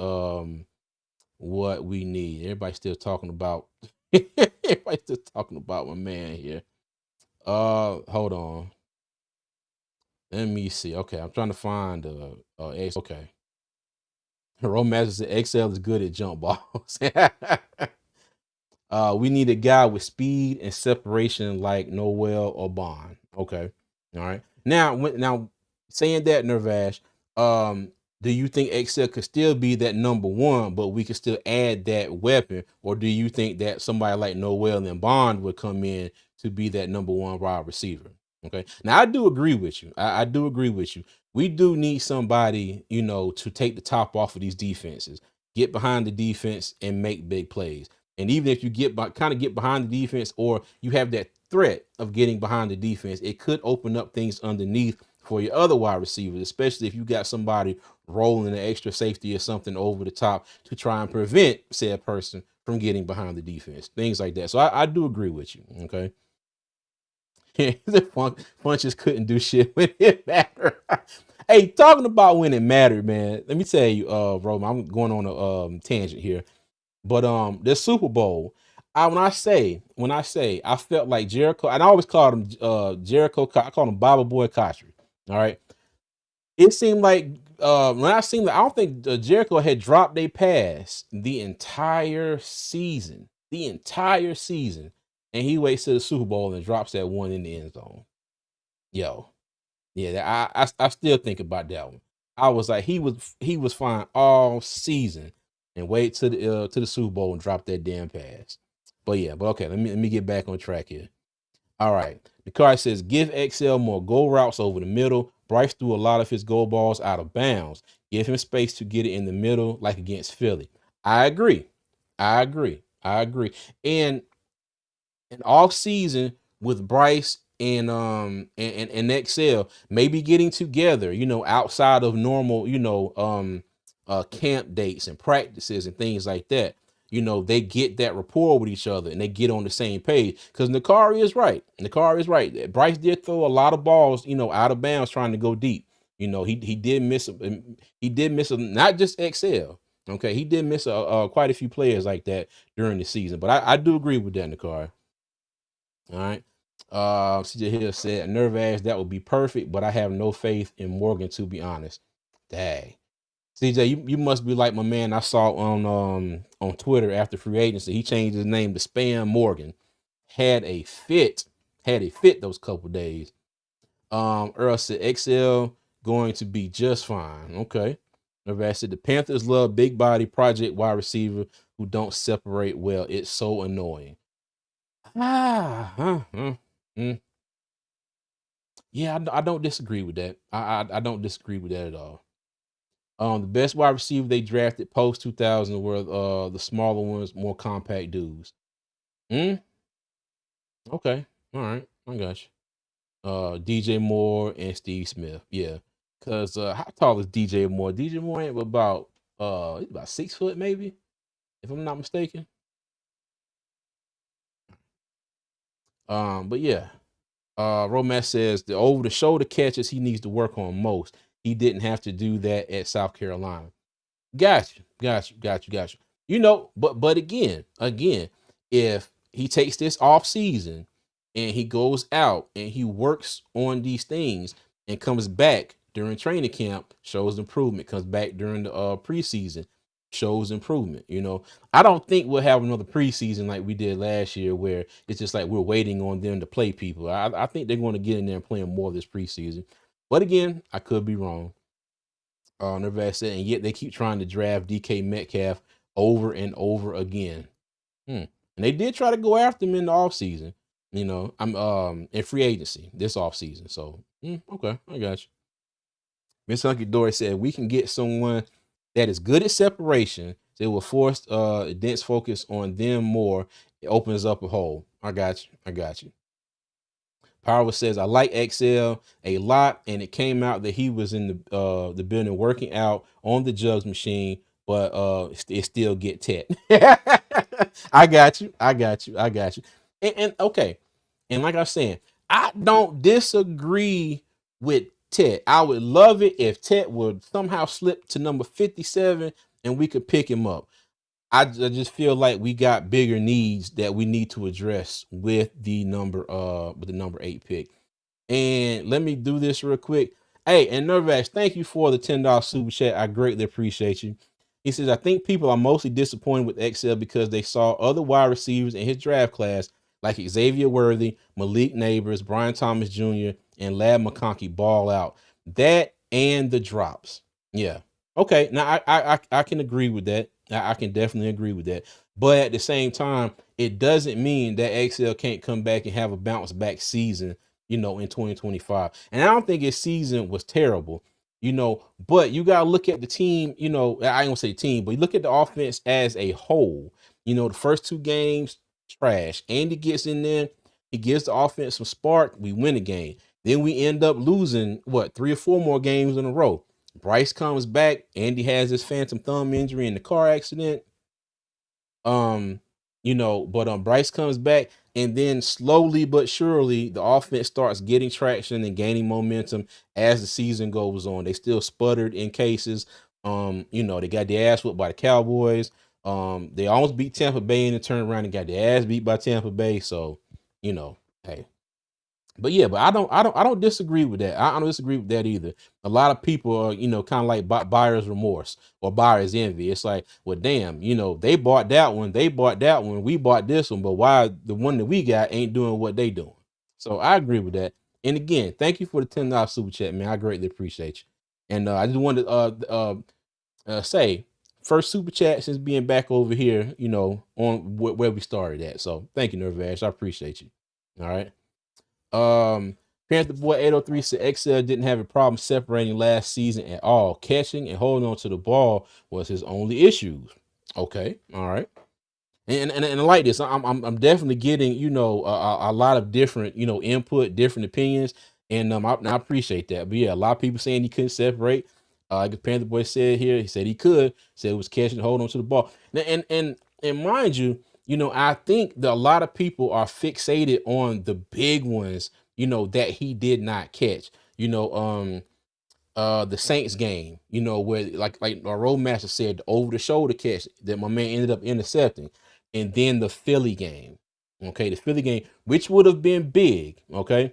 what we need. Everybody's still talking about everybody's still talking about my man here. Hold on. Let me see. Okay, I'm trying to find okay. Romance said XL is good at jump balls. We need a guy with speed and separation like Noel or Bond. Okay. All right. Now saying that, Nervash, do you think Excel could still be that number one, but we could still add that weapon? Or do you think that somebody like Noel and Bond would come in to be that number one wide receiver? Okay. Now I do agree with you. I do agree with you. We do need somebody, to take the top off of these defenses, get behind the defense and make big plays. And even if you kind of get behind the defense, or you have that threat of getting behind the defense, it could open up things underneath for your other wide receivers, especially if you got somebody rolling an extra safety or something over the top to try and prevent said person from getting behind the defense, things like that. So I do agree with you. Okay. Funches couldn't do shit when it mattered. Hey, talking about when it mattered, man. Let me tell you, Roman, I'm going on a tangent here. But this Super Bowl, when I say I felt like Jericho, and I always called him Jericho. I called him Bible Boy Kotchery. All right. It seemed like I don't think Jericho had dropped a pass the entire season. The entire season. And he waits to the Super Bowl and drops that one in the end zone. Yo. Yeah, I still think about that one. I was like, he was fine all season, and wait to the Super Bowl and drop that damn pass. But okay, let me get back on track here. All right, the card says give XL more goal routes over the middle. Bryce threw a lot of his goal balls out of bounds. Give him space to get it in the middle, like against Philly. I agree. I agree. I agree. And off season with Bryce and XL maybe getting together, outside of normal, camp dates and practices and things like that. They get that rapport with each other and they get on the same page. Because Nakari is right. Nakari is right. Bryce did throw a lot of balls, out of bounds trying to go deep. He did miss not just XL. Okay, he did miss quite a few players like that during the season. But I do agree with that, Nakari. All right. CJ Hill said, nerve ass, that would be perfect, but I have no faith in Morgan, to be honest. Dang. CJ, you must be like my man I saw on Twitter after free agency. He changed his name to Spam Morgan. Had a fit those couple days. Earl said XL going to be just fine. Okay. Nerve ass said the Panthers love big body project wide receiver who don't separate well. It's so annoying. Mm. Yeah, I don't disagree with that. I don't disagree with that at all. The best wide receiver they drafted post 2000 were the smaller ones, more compact dudes. Mm? Okay, all right, I got you. DJ Moore and Steve Smith. Yeah, because how tall is DJ Moore? DJ Moore ain't about he's about 6 foot maybe, if I'm not mistaken. But yeah, Romance says the over the shoulder catches he needs to work on most. He didn't have to do that at South Carolina. Got you. But again, if he takes this off season and he goes out and he works on these things and comes back during training camp, shows improvement, comes back during the preseason, shows improvement. I don't think we'll have another preseason like we did last year where it's just like we're waiting on them to play people. I think they're going to get in there and play more of this preseason. But again, I could be wrong. Nervous said, and yet they keep trying to draft DK Metcalf over and over again. And they did try to go after him in the offseason. I'm in free agency this offseason. So okay, I got you. Miss Hunky Dory said we can get someone that is good at separation. So it will force a dense focus on them more. It opens up a hole. I got you. Power says I like XL a lot, and it came out that he was in the building working out on the jugs machine, but it still get tet. I got you. And okay, and like I was saying, I don't disagree with Tet. I would love it if Tet would somehow slip to number 57 and we could pick him up. I just feel like we got bigger needs that we need to address with the number 8 pick. And let me do this real quick. Hey, and Nervax, thank you for the $10 super chat. I greatly appreciate you. He says, I think people are mostly disappointed with XL because they saw other wide receivers in his draft class like Xavier Worthy, Malik Neighbors, Brian Thomas Jr., and Lab McConkey ball out. That and the drops. Yeah. Okay. Now I can agree with that. I can definitely agree with that. But at the same time, it doesn't mean that XL can't come back and have a bounce back season, in 2025. And I don't think his season was terrible, but you got to look at the team, I ain't gonna say team, but you look at the offense as a whole. The first 2 games, trash. Andy gets in there, he gives the offense some spark, we win a game. Then we end up losing 3 or 4 more games in a row. Bryce comes back, Andy has his phantom thumb injury in the car accident. But Bryce comes back, and then slowly but surely the offense starts getting traction and gaining momentum as the season goes on. They still sputtered in cases. They got their ass whooped by the Cowboys. They almost beat Tampa Bay and then turned around and got their ass beat by Tampa Bay. So, hey. But yeah, but I don't disagree with that. I don't disagree with that either. A lot of people are, kind of like buyer's remorse or buyer's envy. It's like, well, damn, they bought that one, we bought this one, but why the one that we got ain't doing what they doing? So I agree with that. And again, thank you for the $10 super chat, man. I greatly appreciate you. And I just wanted to say, first super chat since being back over here, on where we started at. So thank you, Nervash. I appreciate you. All right. Panther Boy 803 said XL didn't have a problem separating last season at all. Catching and holding on to the ball was his only issues. Okay, all right. And I like this. I'm definitely getting a lot of different input, different opinions, and I appreciate that. But yeah, a lot of people saying he couldn't separate. Like Panther Boy said here, he said he could. Said it was catching, hold on to the ball. And mind you, I think that a lot of people are fixated on the big ones, that he did not catch. The Saints game, where like our roadmaster said, the over the shoulder catch that my man ended up intercepting, and then the Philly game. Okay, the Philly game, which would have been big, okay,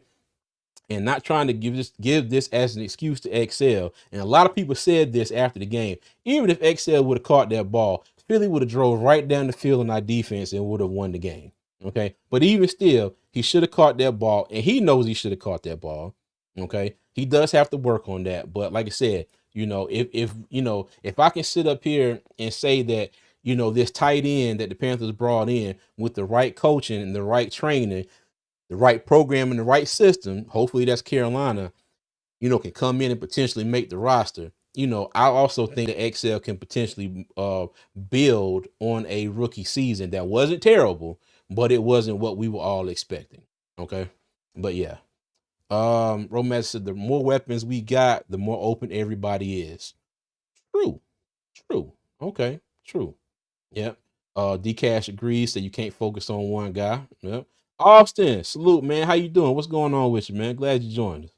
and not trying to give this as an excuse to XL. And a lot of people said this after the game. Even if XL would have caught that ball, Philly would have drove right down the field on our defense and would have won the game. Okay, but even still, he should have caught that ball, and he knows he should have caught that ball. Okay, he does have to work on that. But like I said, if I can sit up here and say that this tight end that the Panthers brought in with the right coaching and the right training, the right program and the right system, hopefully that's Carolina, can come in and potentially make the roster. I also think that XL can potentially build on a rookie season that wasn't terrible, but it wasn't what we were all expecting. Okay. But yeah. Romance said the more weapons we got, the more open everybody is. True. Okay. True. Yep. Dcash agrees that you can't focus on one guy. Yep. Austin, salute, man. How you doing? What's going on with you, man? Glad you joined us.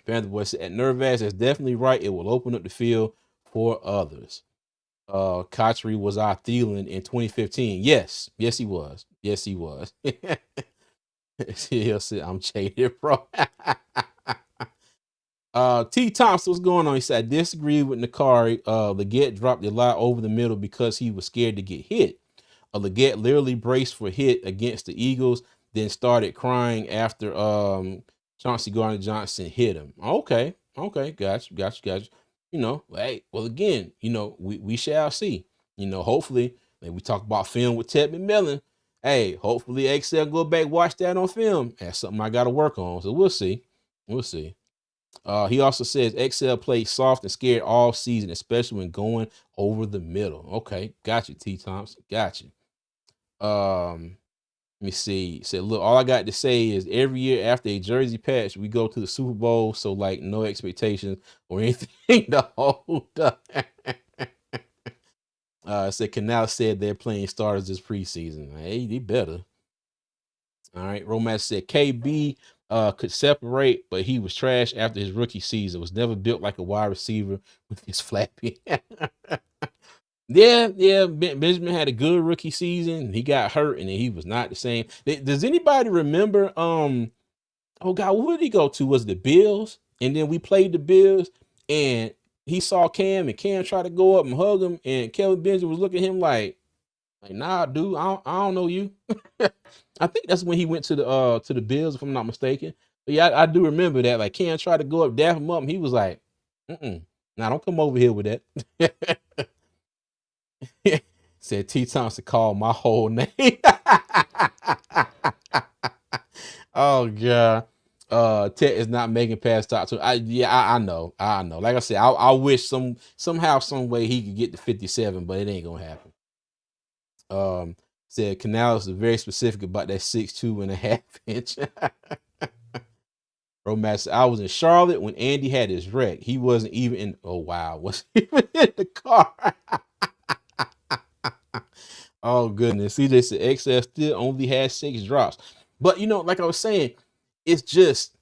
Panther Boy said, at Nervaz, that's definitely right. It will open up the field for others. Kotchery was our Thielen in 2015. Yes, he was. Yes, he was. He'll say, I'm jaded, bro. T. Thompson, what's going on? He said, I disagree with Nakari. Leggett dropped a lot over the middle because he was scared to get hit. Leggett literally braced for hit against the Eagles, then started crying after Chauncey Gardner-Johnson hit him. Okay, gotcha. Hey, well, again, we shall see. Hopefully, like we talk about film with Ted McMillan. Hey, hopefully Excel go back, watch that on film. That's something I got to work on. So we'll see. He also says Excel played soft and scared all season, especially when going over the middle. Okay, got you, T. Thompson. Got you. Let me see. He said, look, all I got to say is every year after a jersey patch, we go to the Super Bowl. So, like, no expectations or anything to hold up. Said Canal said they're playing starters this preseason. Hey, they better. All right. Romax said KB could separate, but he was trash after his rookie season. Was never built like a wide receiver with his flappy. Yeah. Benjamin had a good rookie season. He got hurt, and then he was not the same. Does anybody remember? Oh God, who did he go to? Was it the Bills? And then we played the Bills, and he saw Cam, and Cam tried to go up and hug him, and Kelvin Benjamin was looking at him like, nah, dude, I don't know you. I think that's when he went to the Bills, if I'm not mistaken. But yeah, I do remember that. Like Cam tried to go up, dap him up, and he was like, nah, don't come over here with that. Said T. Thompson called my whole name. Oh God. Tet is not making past top two. I know. Like I said, I wish somehow, some way he could get to 57, but it ain't gonna happen. Said Canales is very specific about that 6'2.5 inch. Romance, I was in Charlotte when Andy had his wreck. He wasn't even in, oh wow, wasn't even in the car. Oh goodness. CJ said XL still only has 6 drops. But like I was saying, it's just,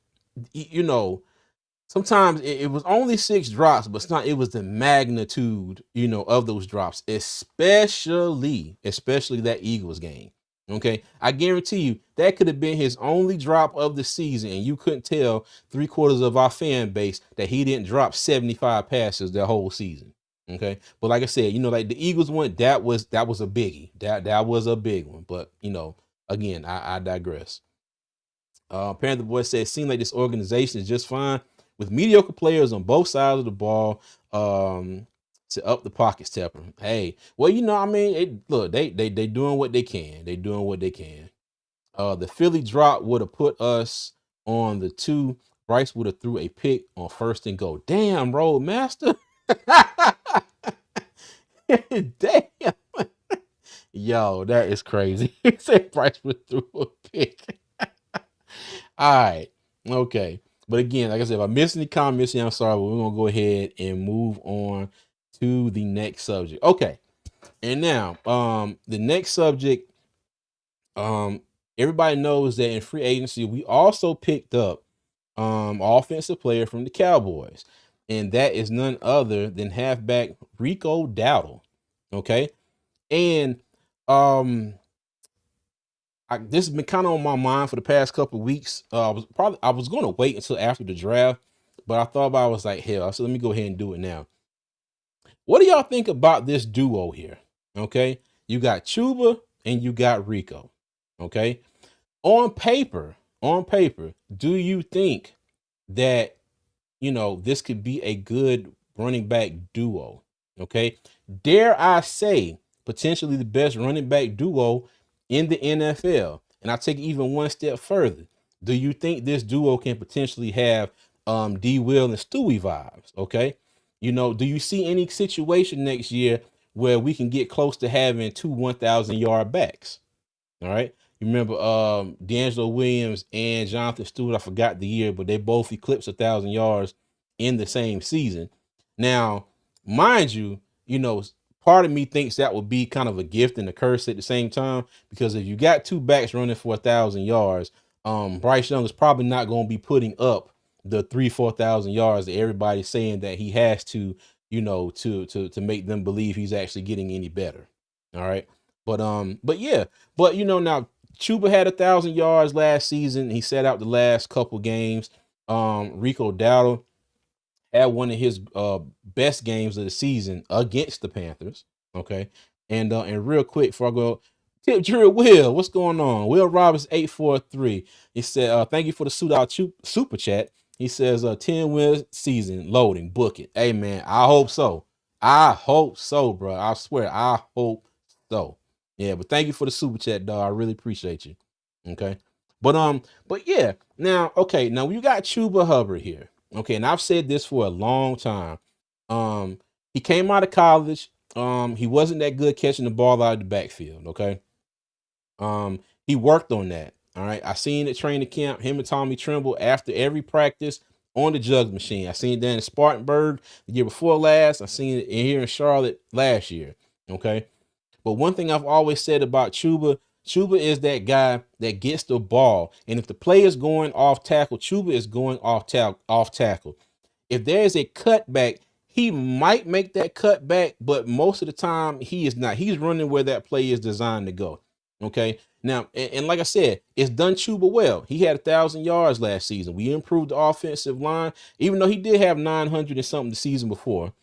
sometimes it was only 6 drops, but it's not, it was the magnitude, of those drops, especially that Eagles game. Okay. I guarantee you that could have been his only drop of the season, and you couldn't tell 3/4 of our fan base that he didn't drop 75 passes the whole season. Okay. But like I said, like the Eagles one, that was a biggie. That was a big one. But again, I digress. Panther Boy said, it seems like this organization is just fine with mediocre players on both sides of the ball to up the pockets temper. Hey, well, look, they doing what they can. They doing what they can. The Philly drop would have put us on the 2. Bryce would have threw a pick on 1st and goal. Damn, Roadmaster. Damn. Yo, that is crazy. He said Bryce would threw a pick. All right. Okay. But again, like I said, if I missed any comments, I'm sorry, but we're going to go ahead and move on to the next subject. Okay. And now, the next subject, everybody knows that in free agency, we also picked up offensive player from the Cowboys, and that is none other than halfback Rico Dowdle. Okay. And this has been kind of on my mind for the past couple of weeks. I was going to wait until after the draft, but I thought about it, I was like, hell, so let me go ahead and do it now. What do y'all think about this duo here? Okay. You got Chuba and you got Rico. Okay. On paper, do you think that, this could be a good running back duo? Okay. Dare I say, potentially the best running back duo in the NFL. And I'll take it even one step further. Do you think this duo can potentially have D. Will and Stewie vibes? Okay. Do you see any situation next year where we can get close to having 2 1,000-yard backs? All right. You remember D'Angelo Williams and Jonathan Stewart, I forgot the year, but they both eclipsed 1,000 yards in the same season. Now, mind you, part of me thinks that would be kind of a gift and a curse at the same time, because if you got two backs running for 1,000 yards, Bryce Young is probably not going to be putting up the 3,000-4,000 yards that everybody's saying that he has to, to make them believe he's actually getting any better. All right. But yeah, now Chuba had 1,000 yards last season. He sat out the last couple games. Rico Dowdle had one of his best games of the season against the Panthers. Okay. And real quick before I go, Tip Drew Will, what's going on? Will Roberts 843. He said, thank you for the super chat. He says 10-win season loading, book it. Hey man, I hope so. I hope so, bro. I swear, I hope so. Yeah, but thank you for the super chat, dog. I really appreciate you. Okay. But yeah, now you got Chuba Hubbard here. Okay, and I've said this for a long time. He came out of college. He wasn't that good catching the ball out of the backfield. Okay. He worked on that. All right. I seen at training camp, him and Tommy Tremble after every practice on the jugs machine. I seen it down in Spartanburg the year before last. I seen it here in Charlotte last year. Okay. But one thing I've always said about Chuba is that guy that gets the ball. And if the play is going off tackle, Chuba is going off tackle. If there is a cutback, he might make that cutback, but most of the time he is not. He's running where that play is designed to go. Okay. Now, and like I said, it's done Chuba well. He had 1,000 yards last season. We improved the offensive line, even though he did have 900 and something the season before.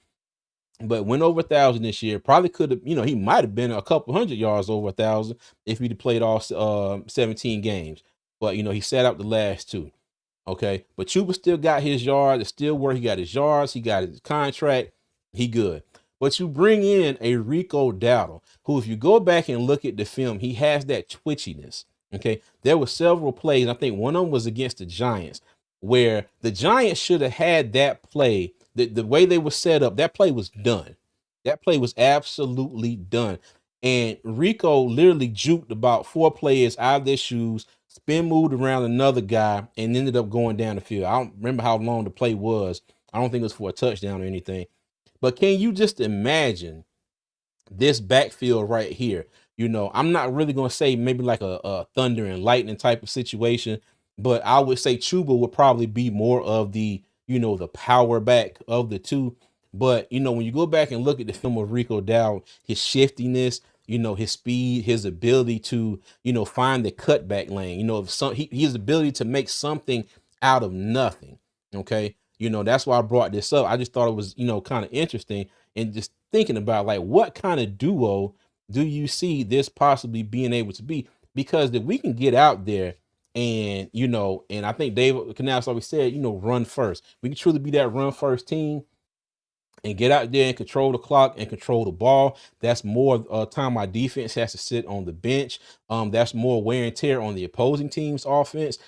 But went over 1,000 this year. Probably could have, he might have been a couple hundred yards over 1,000 if he'd played all 17 games. But he sat out the last two. Okay, but Chuba still got his yards. It still worked. He got his yards. He got his contract. He good. But you bring in a Rico Dowdle, who, if you go back and look at the film, he has that twitchiness. Okay, there were several plays. I think one of them was against the Giants, where the Giants should have had that play. The way they were set up, that play was done. That play was absolutely done. And Rico literally juked about 4 players out of their shoes, spin moved around another guy, and ended up going down the field. I don't remember how long the play was. I don't think it was for a touchdown or anything. But can you just imagine this backfield right here? I'm not really going to say maybe like a thunder and lightning type of situation, but I would say Chuba would probably be more of the, the power back of the two. But, when you go back and look at the film of Rico Dowdle, his shiftiness, his speed, his ability to, find the cutback lane, his ability to make something out of nothing. Okay. That's why I brought this up. I just thought it was, kind of interesting, and just thinking about like, what kind of duo do you see this possibly being able to be? Because if we can get out there and, and I think David Canals always said, run first. We can truly be that run first team and get out there and control the clock and control the ball. That's more time our defense has to sit on the bench. That's more wear and tear on the opposing team's offense.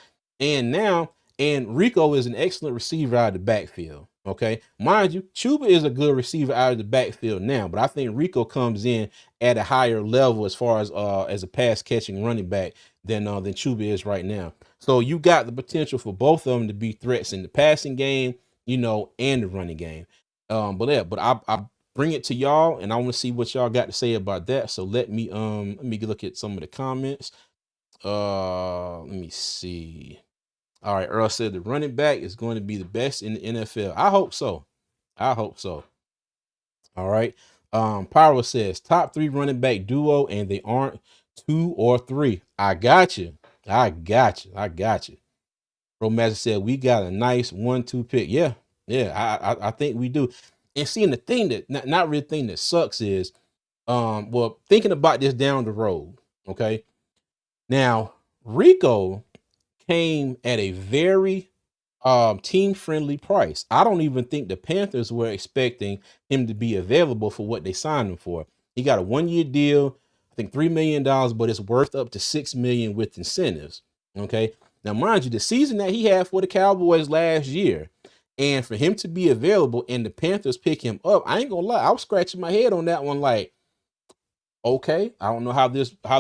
And Rico is an excellent receiver out of the backfield. Okay, mind you, Chuba is a good receiver out of the backfield now, but I think Rico comes in at a higher level as far as a pass catching running back than Chuba is right now. So you got the potential for both of them to be threats in the passing game, and the running game. But I bring it to y'all, and I want to see what y'all got to say about that. So let me look at some of the comments. Let me see. All right, Earl said the running back is going to be the best in the NFL. I hope so. All right. Power says top 3 running back duo, and they aren't 2 or 3. I got you. Bro Magic said we got a nice 1-2 pick. Yeah, I think we do. And seeing the thing that not really thing that sucks is, thinking about this down the road. Okay, now Rico came at a very team friendly price. I don't even think the Panthers were expecting him to be available for what they signed him for. He got a 1-year deal, I think $3 million, but it's worth up to $6 million with incentives. Okay. Now, mind you, the season that he had for the Cowboys last year, and for him to be available and the Panthers pick him up, I ain't gonna lie, I was scratching my head on that one. Like, okay, I don't know how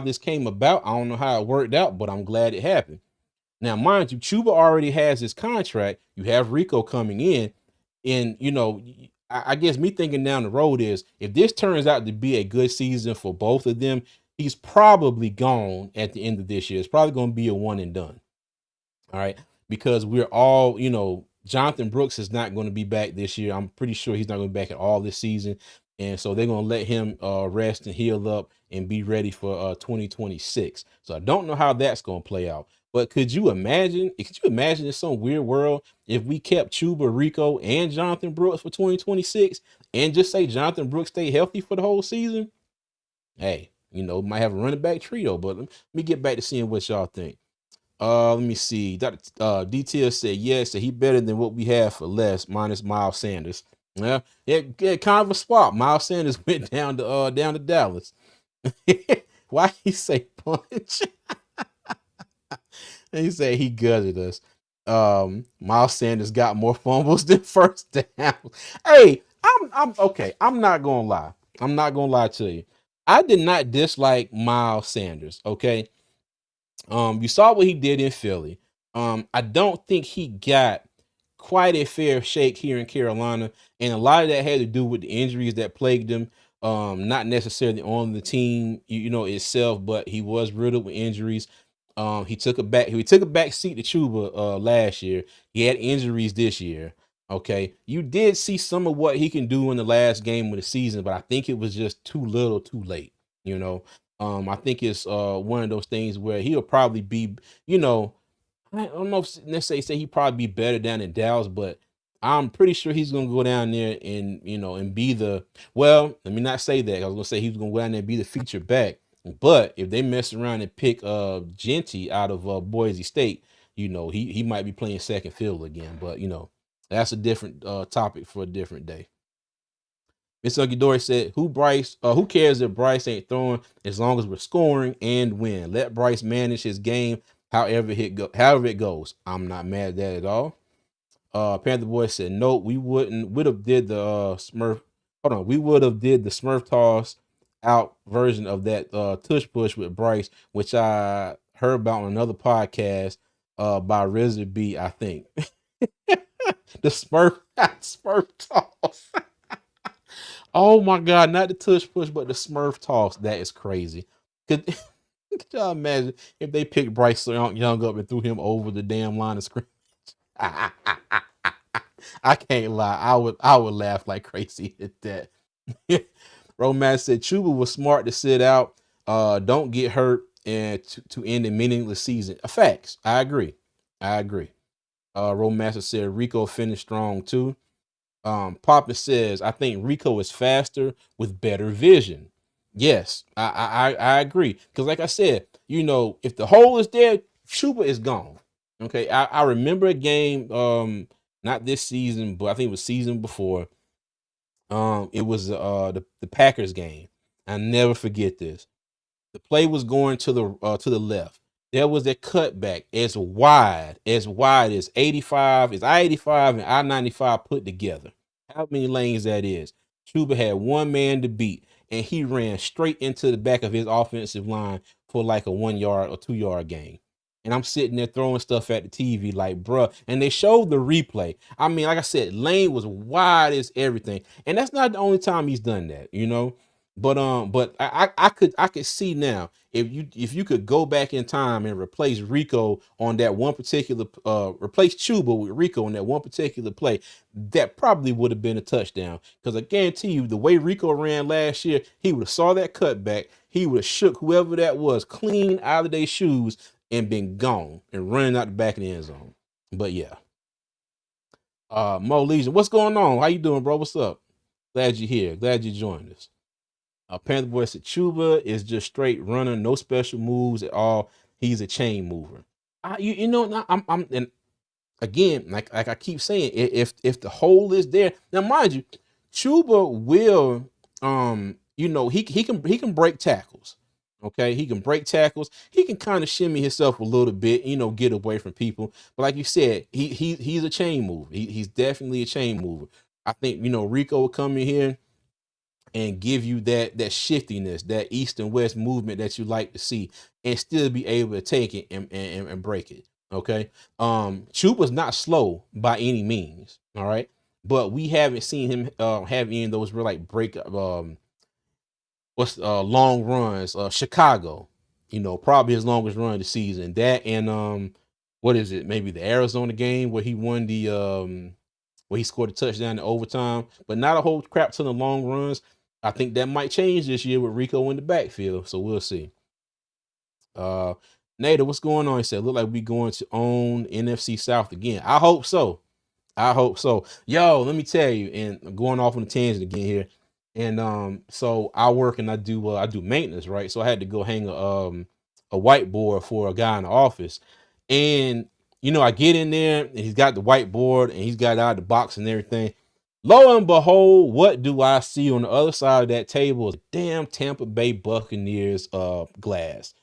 this came about. I don't know how it worked out, but I'm glad it happened. Now, mind you, Chuba already has his contract. You have Rico coming in, and I guess me thinking down the road is if this turns out to be a good season for both of them, he's probably gone at the end of this year. It's probably going to be a one and done. All right. Because we're all, Jonathan Brooks is not going to be back this year. I'm pretty sure he's not going to be back at all this season. And so they're going to let him rest and heal up and be ready for 2026. So I don't know how that's going to play out. But could you imagine in some weird world if we kept Chuba, Rico, and Jonathan Brooks for 2026 and just say Jonathan Brooks stay healthy for the whole season? Hey, might have a running back trio, but let me get back to seeing what y'all think. Let me see. Detail said yes, that he better than what we have for less, minus Miles Sanders. Yeah, kind of a swap. Miles Sanders went down to Dallas. Why he say punch? And he said he gutted us. Miles Sanders got more fumbles than first down. Hey, I'm okay. I'm not gonna lie. I'm not gonna lie to you. I did not dislike Miles Sanders. Okay. You saw what he did in Philly. I don't think he got quite a fair shake here in Carolina, and a lot of that had to do with the injuries that plagued him. Not necessarily on the team, itself, but he was riddled with injuries. He took a back seat to Chuba last year. He had injuries this year. Okay, you did see some of what he can do in the last game of the season, but I think it was just too little, too late. You know, I think it's one of those things where he'll probably be, I don't know if necessarily say he'd probably be better down in Dallas, but I'm pretty sure he's gonna go down there and and be the let me not say that. I was gonna say he was gonna go down there and be the feature back. But if they mess around and pick Genty out of Boise State, he might be playing second fiddle again. But that's a different topic for a different day. Miss Dory said, who cares if Bryce ain't throwing as long as we're scoring and win? Let Bryce manage his game however it goes. I'm not mad at that at all. Panther Boy said, nope, we would have did the Smurf. Hold on, we would have did the Smurf toss out version of that tush push with Bryce, which I heard about on another podcast by RZA B, I think. The Smurf toss. Oh my God, not the tush push, but the Smurf toss. That is crazy. Could, could y'all imagine if they picked Bryce Young up and threw him over the damn line of scrimmage? I can't lie. I would laugh like crazy at that. Romance said Chuba was smart to sit out, don't get hurt, and to end a meaningless season. Facts. I agree. Romance said Rico finished strong too. Papa says, I think Rico is faster with better vision. Yes, I agree. Because like I said, if the hole is there, Chuba is gone. Okay, I remember a game, not this season, but I think it was season before. It was the Packers game. I never forget this. The play was going to the left. There was a cutback as wide as 85, as I-85 and I-95 put together. How many lanes that is? Chuba had one man to beat, and he ran straight into the back of his offensive line for like a 1 yard or 2 yard gain. And I'm sitting there throwing stuff at the TV like, bruh. And they showed the replay. I mean, like I said, lane was wide as everything. And that's not the only time he's done that, But I could see now if you could go back in time and replace Rico on that one particular replace Chuba with Rico on that one particular play, that probably would have been a touchdown. Because I guarantee you, the way Rico ran last year, he would have saw that cutback, he would have shook whoever that was clean out of their shoes and been gone and running out the back of the end zone. But yeah. Mo Legion, what's going on? How you doing, bro? What's up? Glad you're here. Glad you joined us. Panther Boy said Chuba is just straight runner, no special moves at all. He's a chain mover. I'm and again, like I keep saying, if the hole is there, now mind you, Chuba will he can break tackles. Okay, he can break tackles. He can kind of shimmy himself a little bit, get away from people. But like you said, he's a chain mover. He's definitely a chain mover. I think Rico will come in here and give you that shiftiness, that east and west movement that you like to see, and still be able to take it and break it. Okay. Chuba's not slow by any means. All right. but we haven't seen him have any of those real like break long runs. Chicago, probably his longest run of the season. That and what is it? Maybe the Arizona game where he won the where he scored a touchdown in overtime, but not a whole crap ton of long runs. I think that might change this year with Rico in the backfield, so we'll see. Nada, what's going on? He said, look like we going to own NFC South again. I hope so. I hope so. Yo, let me tell you, and I'm going off on a tangent again here. And so I work and I do maintenance, right? So I had to go hang a whiteboard for a guy in the office. And I get in there and he's got the whiteboard and he's got out the box and everything. Lo and behold, what do I see on the other side of that table? Is damn Tampa Bay Buccaneers glass.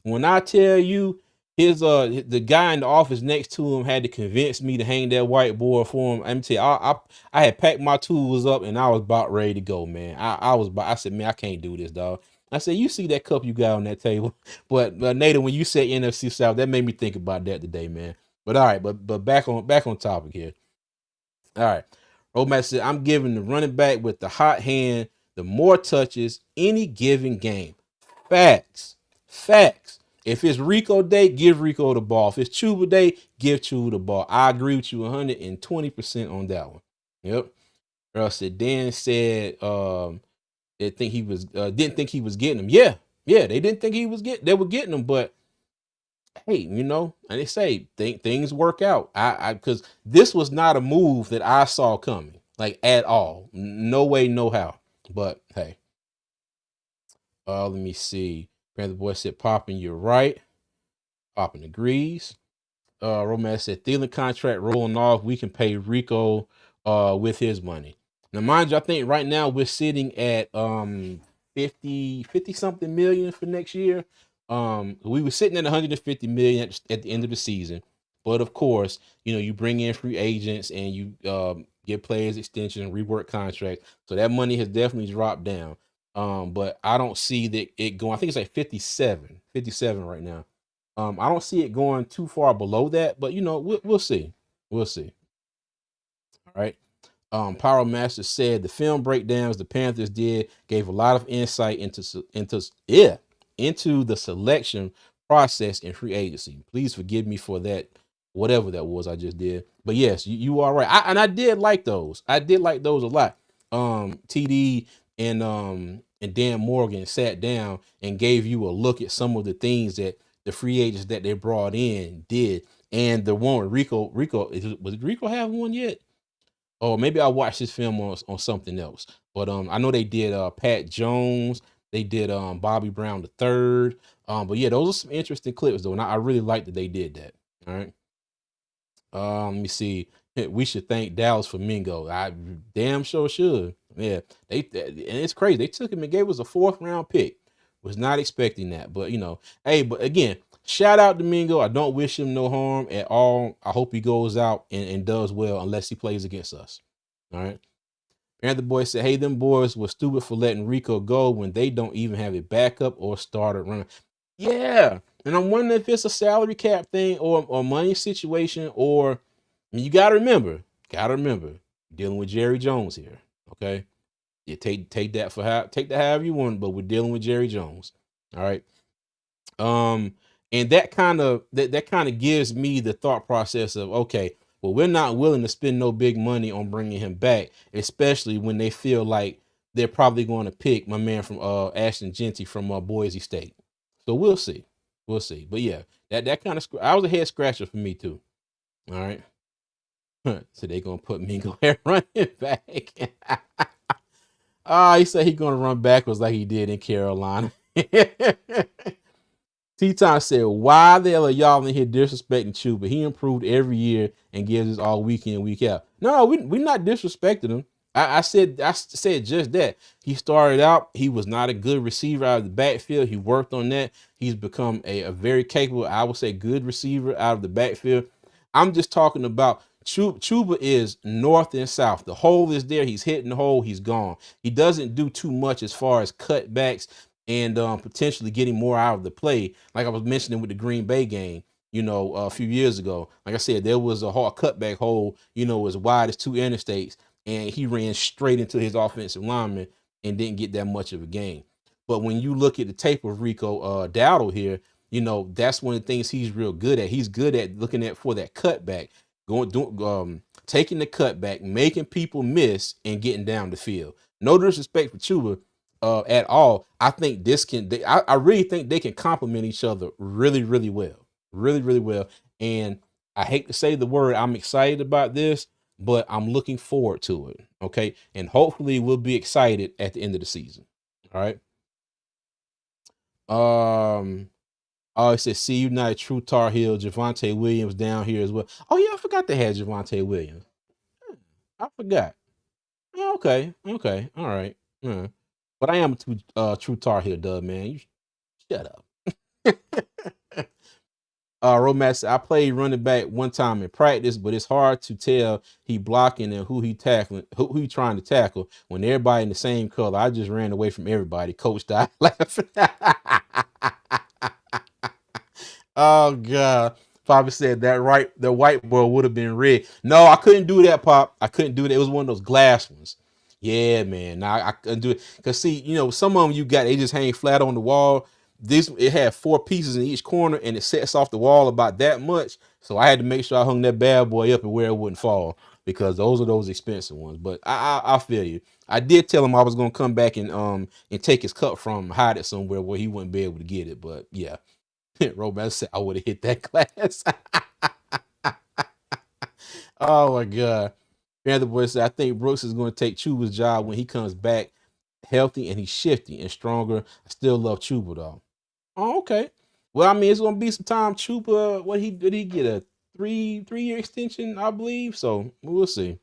When I tell you the guy in the office next to him had to convince me to hang that whiteboard for him. I'm tell you, I had packed my tools up and I was about ready to go, man. I said, man, I can't do this, dog. I said, you see that cup you got on that table, but Nathan, when you said NFC South, that made me think about that today, man. But all right, but back on topic here. All right, Romac said, I'm giving the running back with the hot hand the more touches any given game. Facts. If it's Rico Day, give Rico the ball. If it's Chuba Day, give Chuba the ball. I agree with you 120% on that one. Yep. Earl said Dan said they think he was didn't think he was getting them. Yeah, they didn't think they were getting them, but hey, and they say things work out. I because this was not a move that I saw coming, like at all. No way, no how. But hey. Let me see. Panther Boy said, Poppin', you're right. Poppin' agrees. Romance said, Thielen contract rolling off. We can pay Rico with his money. Now, mind you, I think right now we're sitting at 50 something million for next year. We were sitting at 150 million at the end of the season. But of course, you bring in free agents and you get players extension and rework contracts. So that money has definitely dropped down. But I don't see that it going. I think it's like 57 right now. I don't see it going too far below that, but we'll see. We'll see. All right. Pyro Master said the film breakdowns the Panthers did gave a lot of insight into the selection process in free agency. Please forgive me for that, whatever that was I just did. But yes, you are right. I did like those. I did like those a lot. TD and Dan Morgan sat down and gave you a look at some of the things that the free agents that they brought in did. And the one with Rico, was Rico have one yet? Or maybe I watched this film on something else. But I know they did Pat Jones, they did Bobby Brown the third. But yeah, those are some interesting clips though, and I really like that they did that. All right. Let me see. We should thank Dallas for Mingo. I damn sure should. Yeah, and it's crazy. They took him and gave us a 4th round pick. Was not expecting that, but hey, but again, shout out to Mingo. I don't wish him no harm at all. I hope he goes out and does well, unless he plays against us. All right. And the boy said, hey, them boys were stupid for letting Rico go when they don't even have a backup or starter run. Yeah. And I'm wondering if it's a salary cap thing or money situation, or you gotta remember, dealing with Jerry Jones here. Okay. You take that however you want, but we're dealing with Jerry Jones. All right. And that kind of gives me the thought process of, okay, well, we're not willing to spend no big money on bringing him back, especially when they feel like they're probably going to pick my man from Ashton Genty from Boise State. So we'll see. But yeah, that kind of I was a head scratcher for me too. All right. So they gonna put Mingo at running back. He said he gonna run backwards like he did in Carolina. T-Time said, why the hell are y'all in here disrespecting Chuba? He improved every year and gives us all week in, week out. No, we're not disrespecting him. I said just that. He started out, he was not a good receiver out of the backfield. He worked on that. He's become a very capable, I would say, good receiver out of the backfield. I'm just talking about Chuba is north and south. The hole is there. He's hitting the hole. He's gone. He doesn't do too much as far as cutbacks and potentially getting more out of the play. Like I was mentioning with the Green Bay game, a few years ago. Like I said, there was a hard cutback hole, as wide as 2 interstates. and he ran straight into his offensive lineman and didn't get that much of a gain. But when you look at the tape of Rico Dowdle here, that's one of the things he's real good at. He's good at looking at for that cutback, taking the cutback, making people miss, and getting down the field. No disrespect for Chuba at all. I think I really think they can complement each other really, really well. Really, really well. And I hate to say the word, I'm excited about this, but I'm looking forward to it. Okay. And hopefully we'll be excited at the end of the season. All right. Oh, it says see United, True Tar Heel, Javonte Williams down here as well. Oh yeah, I forgot they had Javonte Williams. I forgot. Okay, okay, all right. But I am a True Tar Heel, Dub, man. You shut up. Romance, I played running back one time in practice, but it's hard to tell he blocking and who he tackling, who he trying to tackle when everybody in the same color. I just ran away from everybody. Coach died laughing. Oh God. Papa said that right, the whiteboard would have been red. No, I couldn't do that, Pop. I couldn't do that. It was one of those glass ones. Yeah, man. Now I couldn't do it. Cause see, some of them they just hang flat on the wall. It had 4 pieces in each corner and it sets off the wall about that much. So I had to make sure I hung that bad boy up and where it wouldn't fall because those are those expensive ones. But I feel you. I did tell him I was gonna come back and take his cup from him, hide it somewhere where he wouldn't be able to get it. But yeah. Romance said I would have hit that glass. Oh my God. Panther Boy said, I think Brooks is going to take Chuba's job when he comes back healthy and he's shifty and stronger. I still love Chuba though. Oh, okay. Well, I mean, it's gonna be some time. Chuba, what did he get a 3-year extension, I believe. So we'll see.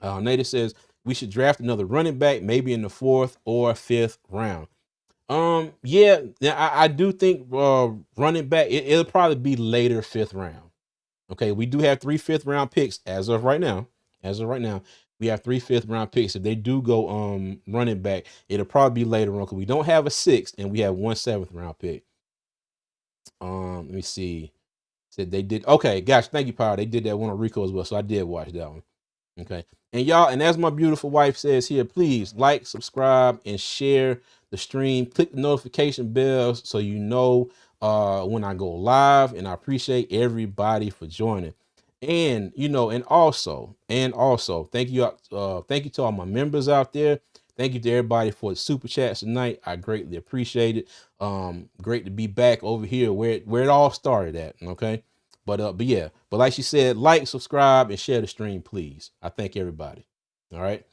Native says we should draft another running back, maybe in the 4th or 5th round. Yeah, I do think running back, it'll probably be later 5th round. Okay, we do have 3 5th-round picks as of right now. We have 3 5th-round picks. If they do go running back, it'll probably be later on because we don't have a 6th and we have 1 7th-round pick. Let me see. Said they did. Okay, gosh, thank you, Power. They did that one on Rico as well, so I did watch that one. Okay, and y'all, and as my beautiful wife says here, please like, subscribe, and share the stream. Click the notification bells so you know when I go live. And I appreciate everybody for joining. And and also, thank you to all my members out there. Thank you to everybody for the super chats tonight. I greatly appreciate it. Great to be back over here where it all started at. Okay. But yeah, but like she said, like, subscribe, and share the stream, please. I thank everybody. All right.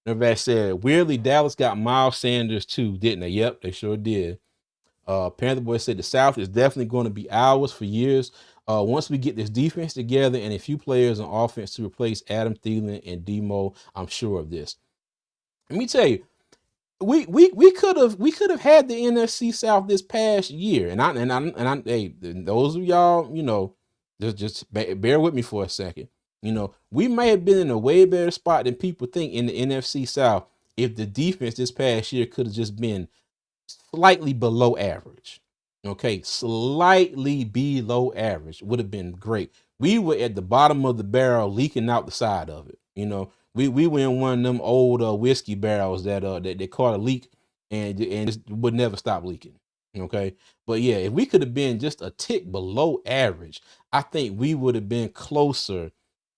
Everybody said, weirdly, Dallas got Miles Sanders too, didn't they? Yep, they sure did. Panther Boy said the South is definitely going to be ours for years. Once we get this defense together and a few players on offense to replace Adam Thielen and Demo, I'm sure of this. Let me tell you, we could have had the NFC South this past year, and I hey, those of y'all, just bear with me for a second. We may have been in a way better spot than people think in the NFC South if the defense this past year could have just been slightly below average. Okay, slightly below average would have been great. We were at the bottom of the barrel, leaking out the side of it. We were in one of them old whiskey barrels that they caught a leak and just would never stop leaking. Okay, but yeah, if we could have been just a tick below average, I think we would have been closer.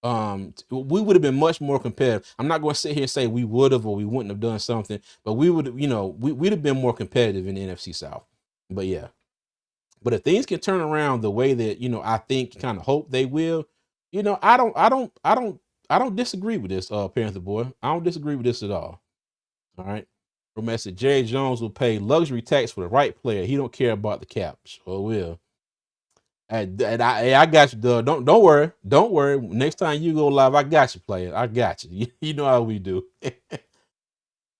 We would have been much more competitive. I'm not going to sit here and say we would have or we wouldn't have done something, but we would have, we'd have been more competitive in the NFC South. But yeah, but if things can turn around the way that I think, kind of hope they will, I don't disagree with this, Panther Boy. I don't disagree with this at all. All right. Romance said Jerry Jones will pay luxury tax for the right player. He don't care about the cap. Sure will. And I got you, Doug. Don't worry. Don't worry. Next time you go live, I got you, player. I got you. You know how we do.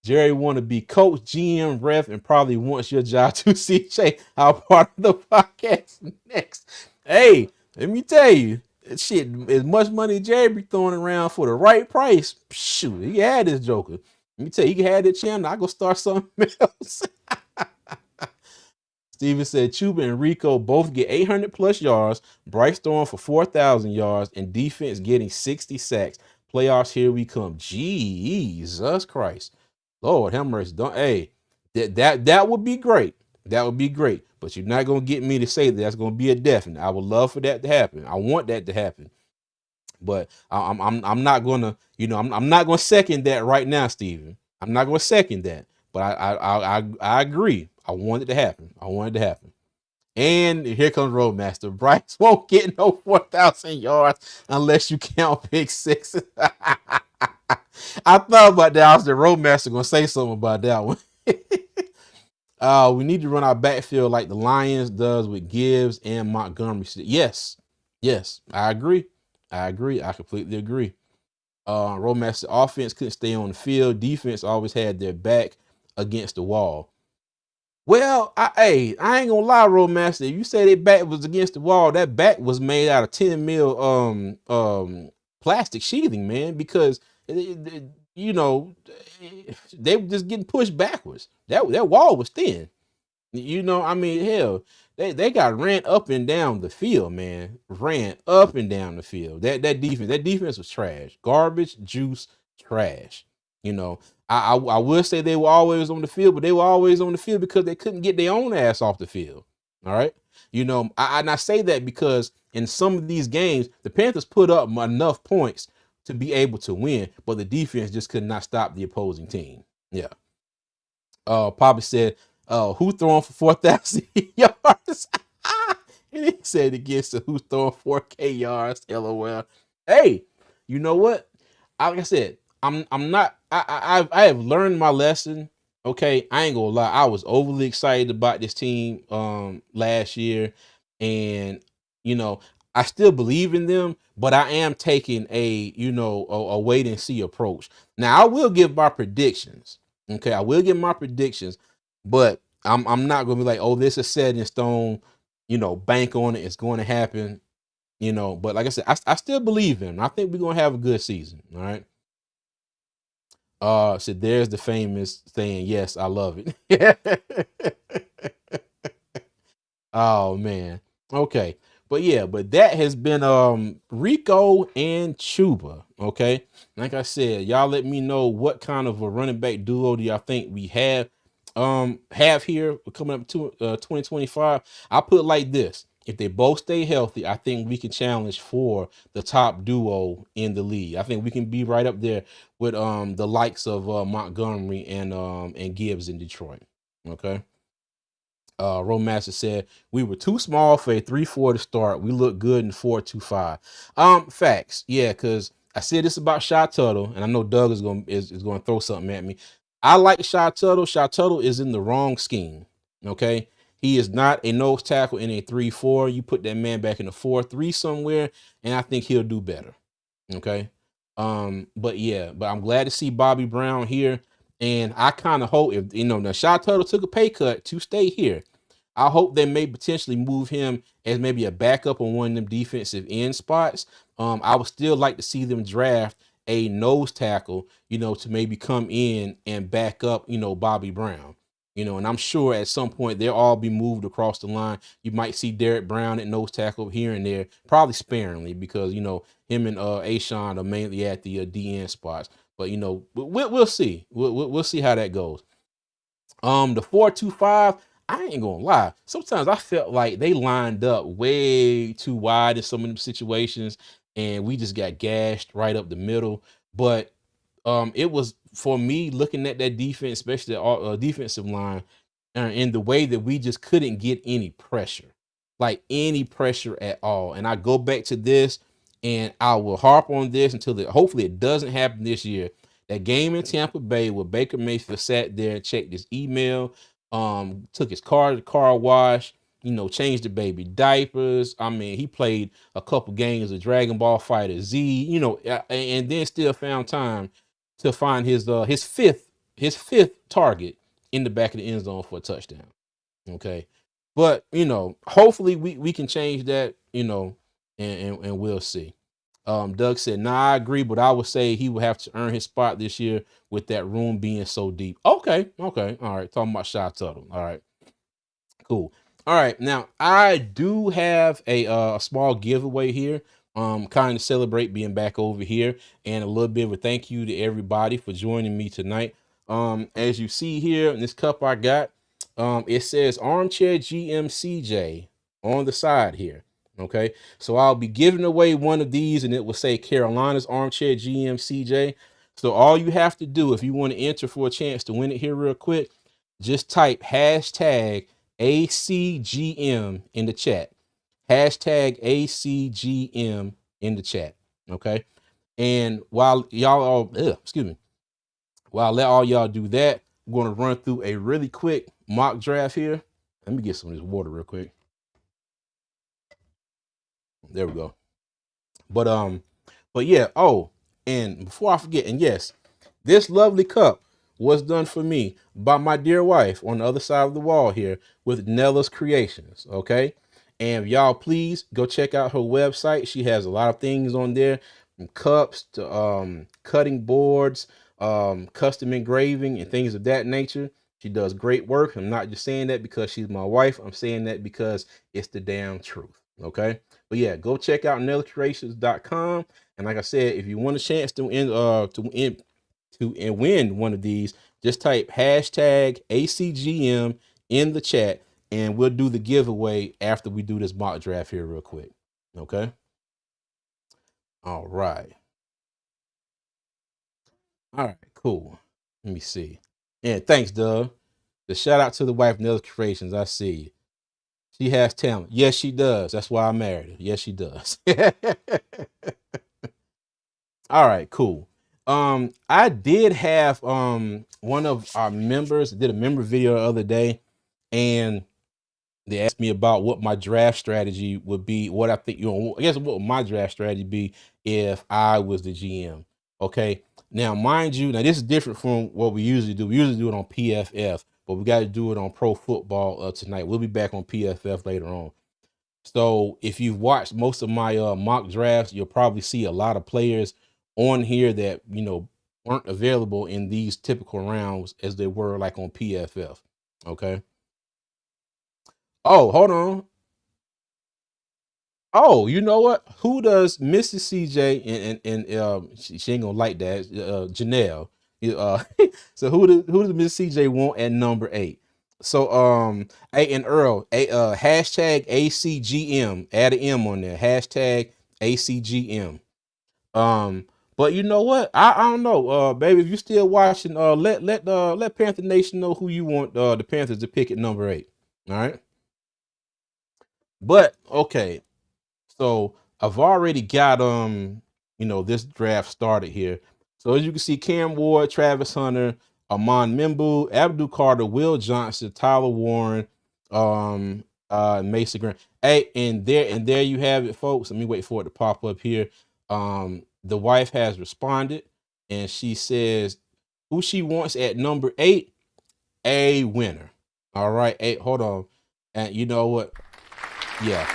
Jerry want to be coach, GM, ref, and probably wants your job to CJ. How part of the podcast next. Hey, let me tell you, shit, as much money Jerry be throwing around for the right price, shoot, he had this joker. Let me tell you, he had that channel. I go start something else. Steven said Chuba and Rico both get 800 plus yards, Bryce throwing for 4,000 yards, and defense getting 60 sacks, playoffs, here we come. Jesus Christ. Lord have mercy. Don't, hey, that would be great. That would be great. But you're not gonna get me to say that's gonna be a definite. I would love for that to happen. I want that to happen. But I'm not gonna, I'm not gonna second that right now, Steven. I'm not gonna second that. But I agree. I want it to happen. I want it to happen. And here comes Roadmaster. Bryce won't get no 4,000 yards unless you count pick six. I thought about that. I was the Roadmaster gonna say something about that one. We need to run our backfield like the Lions does with Gibbs and Montgomery. Yes, I agree. I completely agree. Roadmaster offense couldn't stay on the field. Defense always had their back against the wall. Well, I ain't gonna lie, Roadmaster. If you say their back was against the wall, that back was made out of 10 mil plastic sheathing, man, because you know they were just getting pushed backwards. That wall was thin. I mean, hell, they got ran up and down the field, man. Ran up and down the field. That defense was trash. Garbage, juice, trash. You know, I will say they were always on the field, but they were always on the field because they couldn't get their own ass off the field. All right. I say that because in some of these games, the Panthers put up enough points to be able to win, but the defense just could not stop the opposing team. Yeah. Papa said, who throwing for 4,000 yards? And he said against the who's throwing 4K yards. LOL. Hey, you know what? Like I said, I'm not. I have learned my lesson. Okay, I ain't gonna lie. I was overly excited about this team last year, and I still believe in them, but I am taking a wait and see approach. Now I will give my predictions. Okay, I will give my predictions, but I'm not gonna be like, oh, this is set in stone. Bank on it. It's going to happen. But like I said, I still believe in them. I think we're gonna have a good season. All right. So there's the famous saying, yes, I love it. Oh man. Okay. But that has been Rico and Chuba. Okay. Like I said, y'all let me know what kind of a running back duo do y'all think we have here coming up to 2025. I put it like this. If they both stay healthy, I think we can challenge for the top duo in the league. I think we can be right up there with the likes of Montgomery and Gibbs in Detroit. Okay. Roadmaster said we were too small for a 3-4 to start. We look good in 4-2-5. Facts. Yeah, because I said this about Shy Tuttle, and I know Doug is gonna throw something at me. I like Shy Tuttle. Shy Tuttle is in the wrong scheme. Okay. He is not a nose tackle in a 3-4. You put that man back in a 4-3 somewhere, and I think he'll do better. Okay. But I'm glad to see Bobby Brown here. And I kind of hope if now Shy Tuttle took a pay cut to stay here. I hope they may potentially move him as maybe a backup on one of them defensive end spots. I would still like to see them draft a nose tackle, to maybe come in and back up, Bobby Brown. And I'm sure at some point they'll all be moved across the line. You might see Derek Brown at nose tackle here and there, probably sparingly because him and Ashawn are mainly at the DN spots. But we'll see. We'll see how that goes. The 4-2-5. I ain't gonna lie. Sometimes I felt like they lined up way too wide in some of them situations, and we just got gashed right up the middle. But it was for me looking at that defense, especially the defensive line, in the way that we just couldn't get any pressure, like any pressure at all. And I go back to this, and I will harp on this until hopefully it doesn't happen this year. That game in Tampa Bay where Baker Mayfield sat there and checked his email, took his car to the car wash, changed the baby diapers. I mean, he played a couple games of Dragon Ball Fighter Z, and then still found time to find his fifth target in the back of the end zone for a touchdown. Okay. But hopefully we can change that, and we'll see. Doug said, nah, I agree, but I would say he would have to earn his spot this year with that room being so deep. Okay. All right. Talking about Shy Tuttle. All right. Cool. All right. Now, I do have a small giveaway here. kind of celebrate being back over here, and a little bit of a thank you to everybody for joining me tonight. As you see here in this cup I got, it says Armchair GMCJ on the side here. Okay, so I'll be giving away one of these, and it will say Carolina's Armchair GMCJ. So all you have to do if you want to enter for a chance to win it here real quick, just type hashtag ACGM in the chat. Hashtag ACGM in the chat. Okay. And while y'all all, excuse me, while I let all y'all do that, I'm going to run through a really quick mock draft here. Let me get some of this water real quick. There we go. But yeah, oh, and before I forget, and yes, this lovely cup was done for me by my dear wife on the other side of the wall here with Nella's Creations. Okay. And y'all, please go check out her website. She has a lot of things on there, from cups to cutting boards, custom engraving, and things of that nature. She does great work. I'm not just saying that because she's my wife. I'm saying that because it's the damn truth. Okay. But yeah, go check out nellacreations.com. And like I said, if you want a chance to win one of these, just type hashtag ACGM in the chat, and we'll do the giveaway after we do this mock draft here real quick. Okay. All right. All right, cool. Let me see. And thanks, Doug. The shout out to the wife, Nella's Creations. I see you. She has talent. Yes, she does. That's why I married her. Yes, she does. All right, cool. I did have one of our members did a member video the other day, and they asked me about what my draft strategy would be. What I think, I guess what would my draft strategy be if I was the GM. Okay. Now, mind you, now this is different from what we usually do. We usually do it on PFF, but we got to do it on Pro Football tonight. We'll be back on PFF later on. So if you've watched most of my mock drafts, you'll probably see a lot of players on here that, weren't available in these typical rounds as they were like on PFF. Okay. Oh, hold on. Oh, you know what? Who does Mrs. CJ and she ain't gonna like that, Janelle. So who does Mrs. CJ want at number 8? So hey, and Earl, hashtag ACGM, add an M on there. Hashtag ACGM. But you know what? I don't know. Baby, if you still watching, let Panther Nation know who you want the Panthers to pick at number 8. All right. But okay. So I've already got this draft started here. So as you can see, Cam Ward, Travis Hunter, Amon Mimbu, Abdul Carter, Will Johnson, Tyler Warren, Mason Grant. Hey, and there you have it, folks. Let me wait for it to pop up here. The wife has responded, and she says who she wants at number 8, a winner. All right, 8. Hold on, and you know what? Yeah.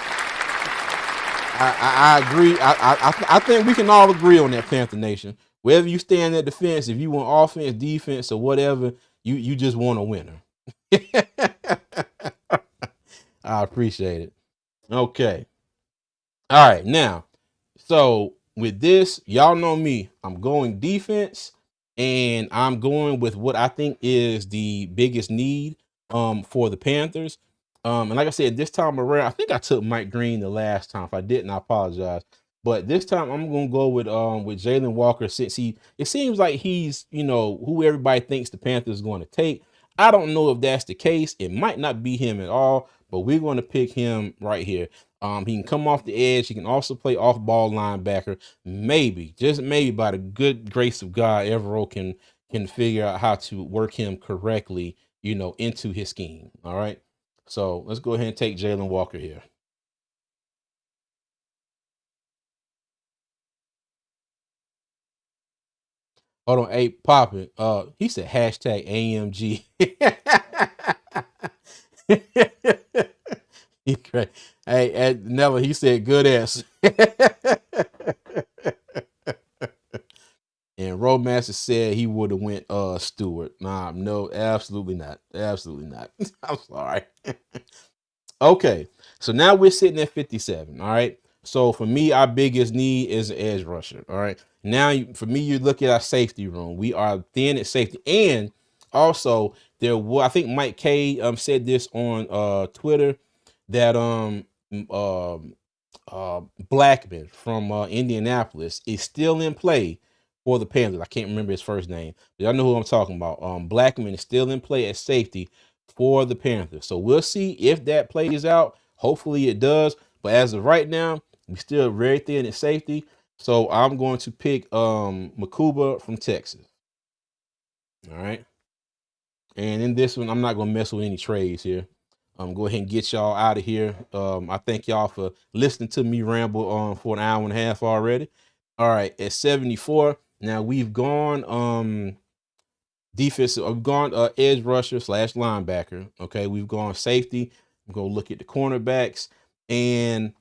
I agree. I think we can all agree on that, Panther Nation. Wherever you stand at defense, if you want offense, defense, or whatever, you just want a winner. I appreciate it. Okay. All right. Now, so with this, y'all know me. I'm going defense, and I'm going with what I think is the biggest need for the Panthers. And like I said, this time around, I think I took Mike Green the last time. If I didn't, I apologize. But this time I'm gonna go with Jalen Walker, since it seems like he's, who everybody thinks the Panthers is going to take. I don't know if that's the case. It might not be him at all, but we're going to pick him right here. He can come off the edge. He can also play off ball linebacker. Maybe, just maybe, by the good grace of God, Evero can figure out how to work him correctly, into his scheme. All right. So let's go ahead and take Jalen Walker here. Hold on, hey, popping. He said hashtag AMG. He great. Hey, Nella, he said good answer. And Roadmaster said he would have went Stewart. Nah, no, absolutely not. Absolutely not. I'm sorry. Okay, so now we're sitting at 57. All right. So for me, our biggest need is an edge rusher. All right. Now, for me, you look at our safety room. We are thin at safety, and also I think Mike K said this on Twitter that um Blackman from Indianapolis is still in play for the Panthers. I can't remember his first name, but y'all know who I'm talking about. Blackman is still in play at safety for the Panthers. So we'll see if that plays out. Hopefully it does. But as of right now, we still very thin at safety. So I'm going to pick Makuba from Texas. All right. And in this one, I'm not going to mess with any trades here. Go ahead and get y'all out of here. I thank y'all for listening to me ramble for an hour and a half already. All right, at 74. Now we've gone defensive. We've gone edge rusher / linebacker. Okay, we've gone safety. I'm gonna look at the cornerbacks and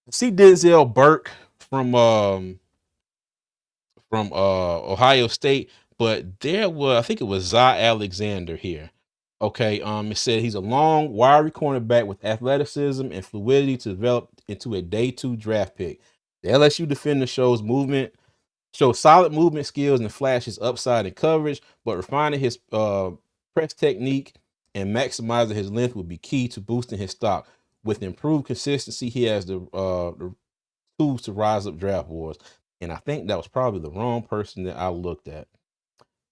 see Denzel Burke from Ohio State, but there was, I think it was Zy Alexander here. Okay, it said he's a long, wiry cornerback with athleticism and fluidity to develop into a day 2 draft pick. The LSU defender shows solid movement skills and flashes upside in coverage, but refining his press technique and maximizing his length will be key to boosting his stock. With improved consistency, he has the tools to rise up draft boards. And I think that was probably the wrong person that I looked at.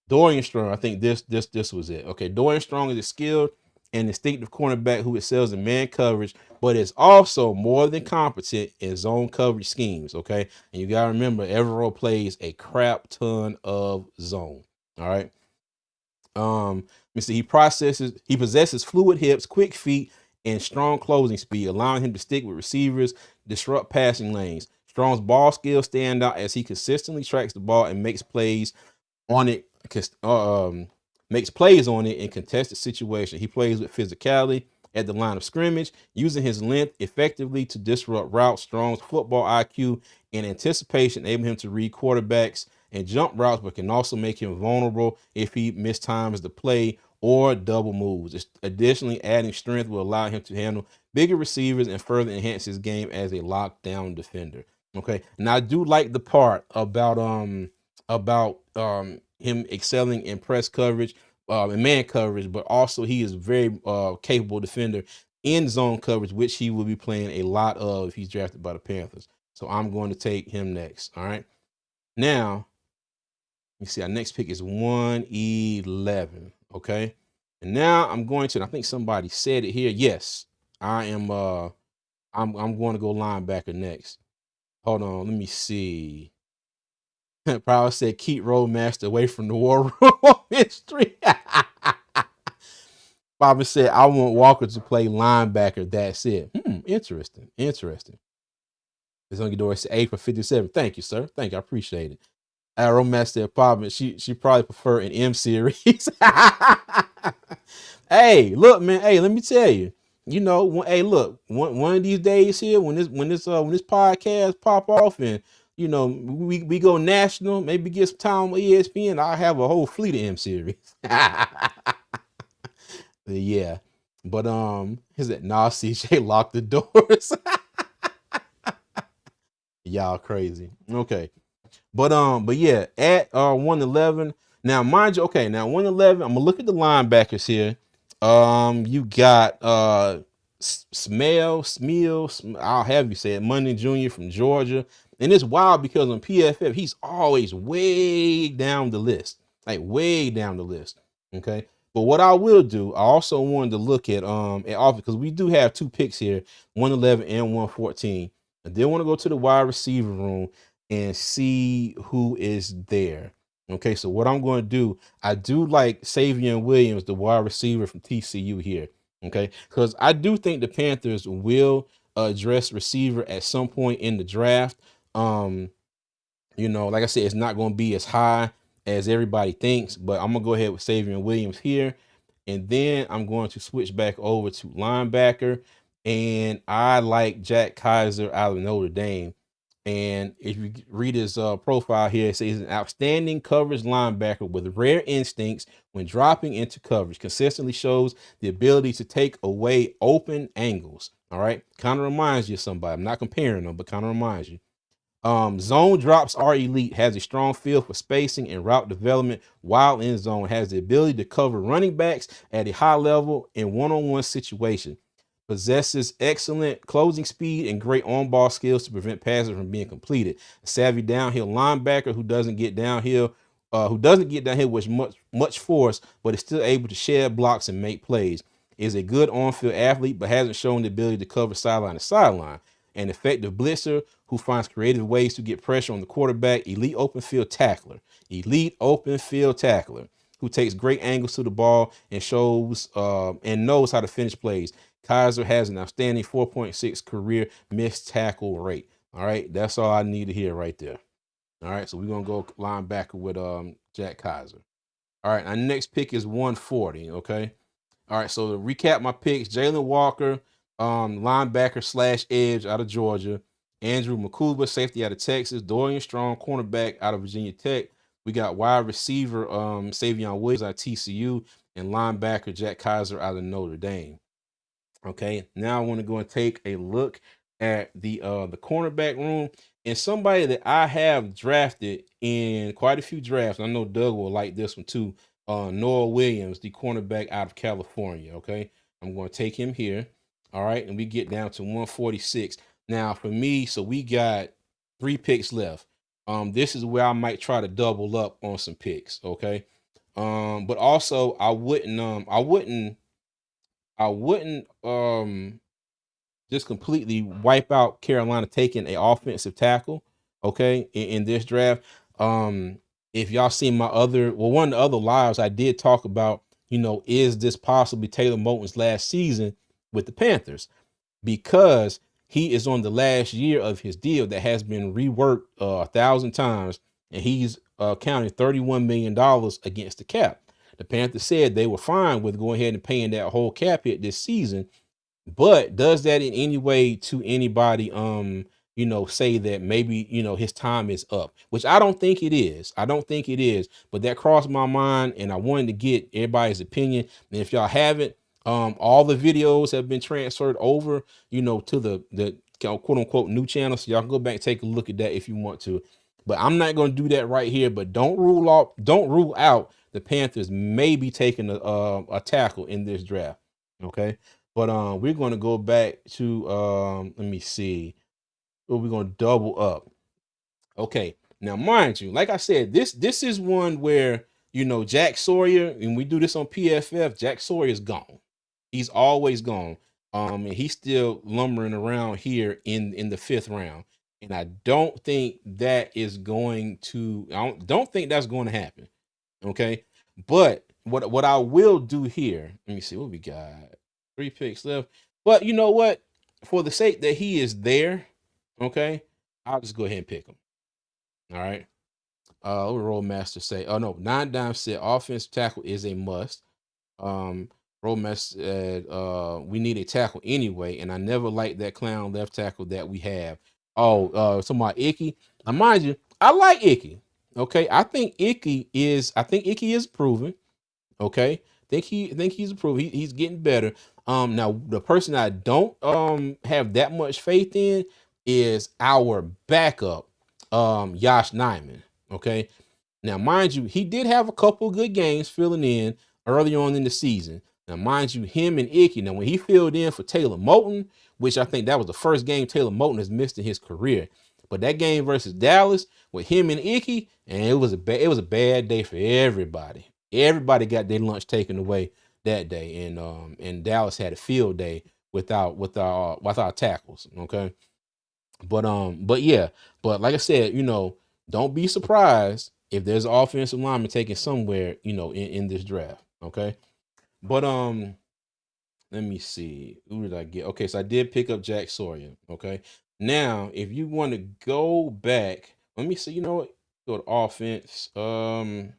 Dorian Strong, I think this was it. Okay, Dorian Strong is a skilled and instinctive cornerback who excels in man coverage, but is also more than competent in zone coverage schemes. Okay, and you gotta remember, Evero plays a crap ton of zone. All right. Let me see. He possesses fluid hips, quick feet, and strong closing speed, allowing him to stick with receivers, disrupt passing lanes. Strong's ball skills stand out as he consistently tracks the ball and makes plays on it in contested situations. He plays with physicality at the line of scrimmage, using his length effectively to disrupt routes. Strong's football IQ and anticipation enable him to read quarterbacks and jump routes, but can also make him vulnerable if he mistimes the play or double moves. Additionally, adding strength will allow him to handle bigger receivers and further enhance his game as a lockdown defender. Okay, now I do like the part about him excelling in press coverage and man coverage, but also he is very capable defender in zone coverage, which he will be playing a lot of if he's drafted by the Panthers. So I'm going to take him next. All right. Now, let me see. Our next pick is 111. Okay. And now I'm going to, and I think somebody said it here. Yes, I am. I'm going to go linebacker next. Hold on. Let me see. Probably said keep Roadmaster away from the war room mystery. Bobby said I want Walker to play linebacker. That's it. Interesting. It's only door said 8 for 57. Thank you, sir. Thank you. I appreciate it. Roadmaster Bobby, she probably prefer an M series. Hey, look, man. Hey, let me tell you. You know, hey, look. One of these days here, when this podcast pop off and you know, we go national, maybe get some time with ESPN. I'll have a whole fleet of M series. Yeah. But is it CJ locked the doors? Y'all crazy. Okay. But yeah, at 111. Now, mind you, okay, now 111, I'm gonna look at the linebackers here. You got Smell, I'll have you say it, Monday Jr. from Georgia. And it's wild because on PFF, he's always way down the list. Like way down the list. Okay. But what I will do, I also wanted to look at because we do have 2 picks here, 111 and 114. I did want to go to the wide receiver room and see who is there. Okay, so what I'm going to do, I do like Savion Williams, the wide receiver from TCU here. Okay, because I do think the Panthers will address receiver at some point in the draft. You know, like I said, it's not going to be as high as everybody thinks, but I'm gonna go ahead with Savion Williams here, and then I'm going to switch back over to linebacker, and I like Jack Kaiser out of Notre Dame. And if you read his profile here, it says he's an outstanding coverage linebacker with rare instincts when dropping into coverage. Consistently shows the ability to take away open angles. All right, kind of reminds you of somebody. I'm not comparing them, but kind of reminds you. Zone drops are elite, has a strong feel for spacing and route development while in zone, has the ability to cover running backs at a high level in one-on-one situation, possesses excellent closing speed and great on-ball skills to prevent passes from being completed. A savvy downhill linebacker who doesn't get downhill with much force, but is still able to shed blocks and make plays. Is a good on-field athlete, but hasn't shown the ability to cover sideline to sideline. An effective blitzer who finds creative ways to get pressure on the quarterback. Elite open field tackler who takes great angles to the ball and shows and knows how to finish plays. Kaiser has an outstanding 4.6 career missed tackle rate. All right, that's all I need to hear right there. All right, so we're gonna go linebacker with Jack Kaiser. All right, our next pick is 140. Okay. All right, so to recap my picks: Jalen Walker, linebacker slash edge out of Georgia; Andrew McCuba, safety out of Texas; Dorian Strong, cornerback out of Virginia Tech. We got wide receiver Savion Williams out of TCU, and linebacker Jack Kaiser out of Notre Dame. Okay, now I want to go and take a look at the cornerback room and somebody that I have drafted in quite a few drafts. I know Doug will like this one too. Noah Williams, the cornerback out of California. Okay, I'm going to take him here. All right, and we get down to 146. Now for me, so we got 3 picks left. This is where I might try to double up on some picks. Okay, but also I wouldn't just completely wipe out Carolina taking a offensive tackle, okay, in this draft. If y'all seen one of the other lives I did talk about, is this possibly Taylor Moton's last season with the Panthers? Because he is on the last year of his deal that has been reworked 1,000 times, and he's counting $31 million against the cap. The Panthers said they were fine with going ahead and paying that whole cap hit this season, but does that in any way to anybody say that maybe his time is up, which I don't think it is. But that crossed my mind, and I wanted to get everybody's opinion. And if y'all haven't, all the videos have been transferred over to the quote unquote new channel, so y'all can go back and take a look at that if you want to. But I'm not going to do that right here. But don't rule out the Panthers may be taking a tackle in this draft. Okay. But we're going to go back to let me see. We're going to double up. Okay. Now, mind you, like I said, this is one where Jack Sawyer, and we do this on PFF. Jack Sawyer is gone. He's always gone. And he's still lumbering around here in the 5th round. And I don't think that is going to. I don't think that's going to happen. Okay. But what I will do here, let me see what we got. 3 picks left. But you know what? For the sake that he is there, okay, I'll just go ahead and pick him. All right. What would Rollmaster say? Oh no, 9 Dime said offensive tackle is a must. Rollmaster said we need a tackle anyway, and I never liked that clown left tackle that we have. Oh, somebody Icky. Now mind you, I like Icky. Okay, I think Icky is proven. Okay, think he's improved. He's getting better. Now the person I don't have that much faith in is our backup, Josh Nyman. Okay, now mind you, he did have a couple good games filling in early on in the season. Now mind you, him and Icky. Now when he filled in for Taylor Moton, which I think that was the first game Taylor Moton has missed in his career. But that game versus Dallas with him and Icky, and it was a bad day for everybody. Everybody got their lunch taken away that day, and Dallas had a field day with our tackles. Okay, but yeah, but like I said, don't be surprised if there's an offensive lineman taken somewhere, in this draft. Okay, but let me see. Who did I get? Okay, so I did pick up Jack Sawyer. Okay. Now, if you want to go back, let me see. You know what? Go to offense. Let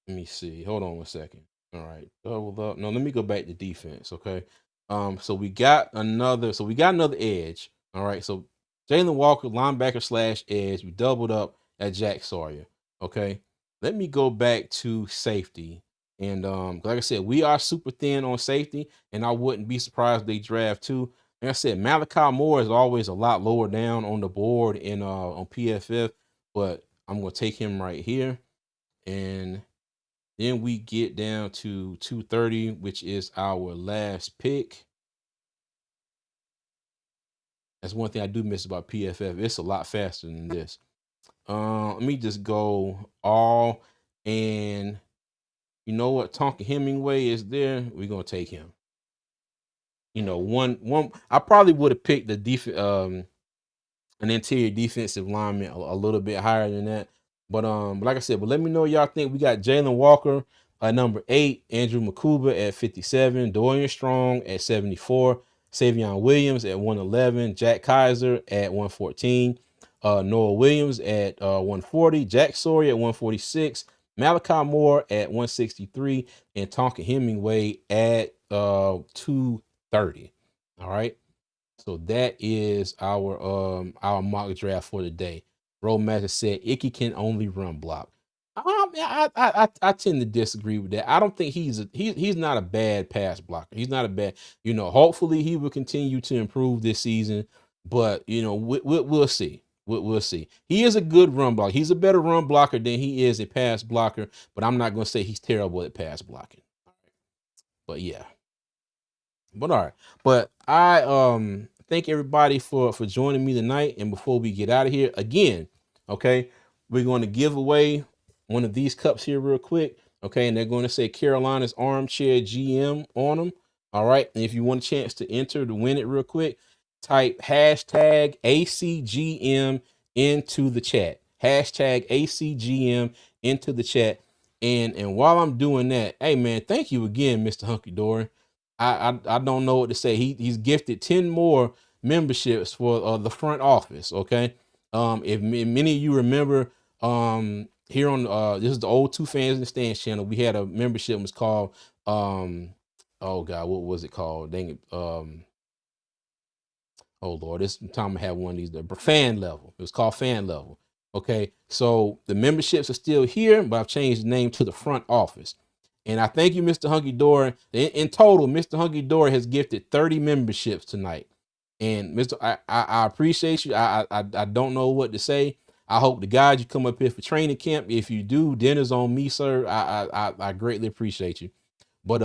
me see. Hold on 1 second. All right. Double up. No, let me go back to defense. Okay. So we got another edge. All right. So Jalen Walker, linebacker slash edge. We doubled up at Jack Sawyer. Okay. Let me go back to safety. And like I said, we are super thin on safety, and I wouldn't be surprised if they draft too. Like I said, Malachi Moore is always a lot lower down on the board in on PFF, but I'm gonna take him right here. And then we get down to 230, which is our last pick. That's one thing I do miss about PFF. It's a lot faster than this. Let me just go all, and you know what? Tonka Hemingway is there. We're gonna take him. You know, one. I probably would have picked the an interior defensive lineman a little bit higher than that. But like I said, but let me know what y'all think. We got Jalen Walker at number 8, Andrew Makuba at 57, Dorian Strong at 74, Savion Williams at 111, Jack Kaiser at 114, Noah Williams at 140, Jack Sawyer at 146, Malachi Moore at 163, and Tonka Hemingway at 230. All right. So that is our mock draft for today. Roadmaster said Icky can only run block. I tend to disagree with that. I don't think he's not a bad pass blocker. He's not a bad, hopefully he will continue to improve this season, but we'll see. We'll see. He is a good run blocker. He's a better run blocker than he is a pass blocker, but I'm not going to say he's terrible at pass blocking. But yeah. But all right. But I thank everybody for joining me tonight. And before we get out of here, again, okay, we're going to give away one of these cups here real quick. Okay, and they're going to say Carolina's Armchair GM on them. All right. And if you want a chance to enter to win it real quick, type hashtag ACGM into the chat. Hashtag ACGM into the chat. And while I'm doing that, hey man, thank you again, Mr. Hunky Dory. I don't know what to say. He's gifted 10 more memberships for the front office. Okay. If many of you remember, here on this is the old Two Fans in the Stands channel. We had a membership. It was called oh god, what was it called? Dang it. Oh Lord, this time I had one of these, the fan level. It was called fan level. Okay, so the memberships are still here, but I've changed the name to the front office. And I thank you, Mr. Hunky Dory. In total, Mr. Hunky Dory has gifted 30 memberships tonight. And Mr. I appreciate you. I don't know what to say. I hope the guys you come up here for training camp. If you do, dinner's on me, sir. I greatly appreciate you. But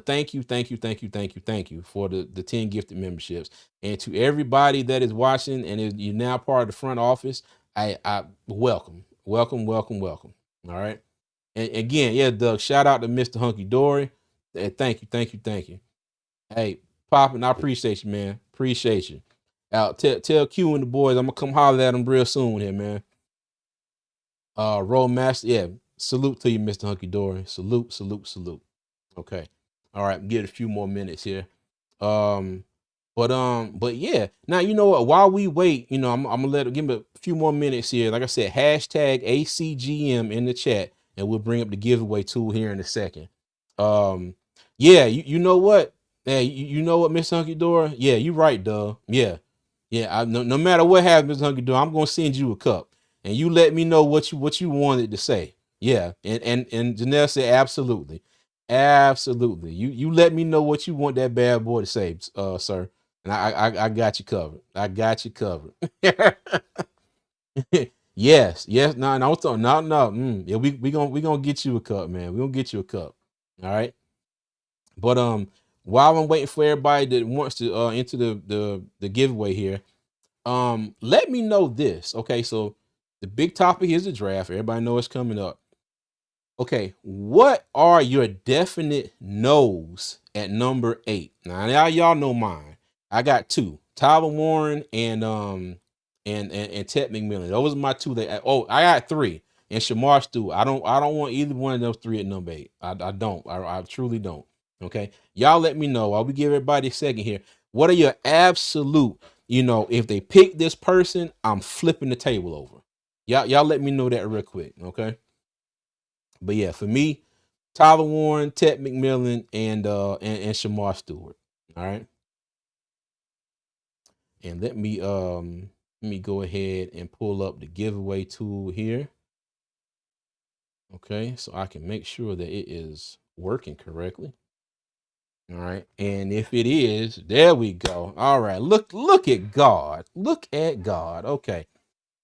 thank you, thank you for the 10 gifted memberships. And to everybody that is watching and you're now part of the front office, I welcome. All right. And again, yeah, Doug, shout out to Mr. Hunky Dory. Thank you. Hey, Poppin', I appreciate you, man. Appreciate you. Tell Q and the boys I'm gonna come holler at them real soon here, man. Roadmaster, yeah. Salute to you, Mr. Hunky Dory. Salute. Okay. All right, get a few more minutes here. But yeah. Now you know what? While we wait, I'm gonna give him a few more minutes here. Like I said, hashtag ACGM in the chat, and we'll bring up the giveaway tool here in a second. Yeah, you know what? Hey, you know what, Miss Hunky Door? Yeah, you right, Doug. Yeah. No matter what happens, Miss Hunky Door, I'm gonna send you a cup, and you let me know what you wanted to say. Yeah, and Janelle said absolutely. Absolutely. You let me know what you want that bad boy to say, sir. And I got you covered. I got you covered. Yes. No, no, no. Yeah, we gonna get you a cup, man. We gonna get you a cup. All right. But while I'm waiting for everybody that wants to enter the giveaway here, let me know this. Okay, so the big topic is the draft. Everybody know it's coming up. Okay, what are your definite no's at number 8? Now y'all know mine. I got 2: Tyler Warren and Ted McMillan. Those are my 2. I got 3. And Shamar Stewart. I don't want either one of those 3 at number 8. I don't. I truly don't. Okay, y'all let me know. I'll be giving everybody a second here. What are your absolute? If they pick this person, I'm flipping the table over. Y'all let me know that real quick. Okay. But yeah, for me, Tyler Warren, Ted McMillan, and Shamar Stewart. All right. And let me go ahead and pull up the giveaway tool here. Okay, so I can make sure that it is working correctly. All right, and if it is, there we go. All right, look at God. Look at God. Okay.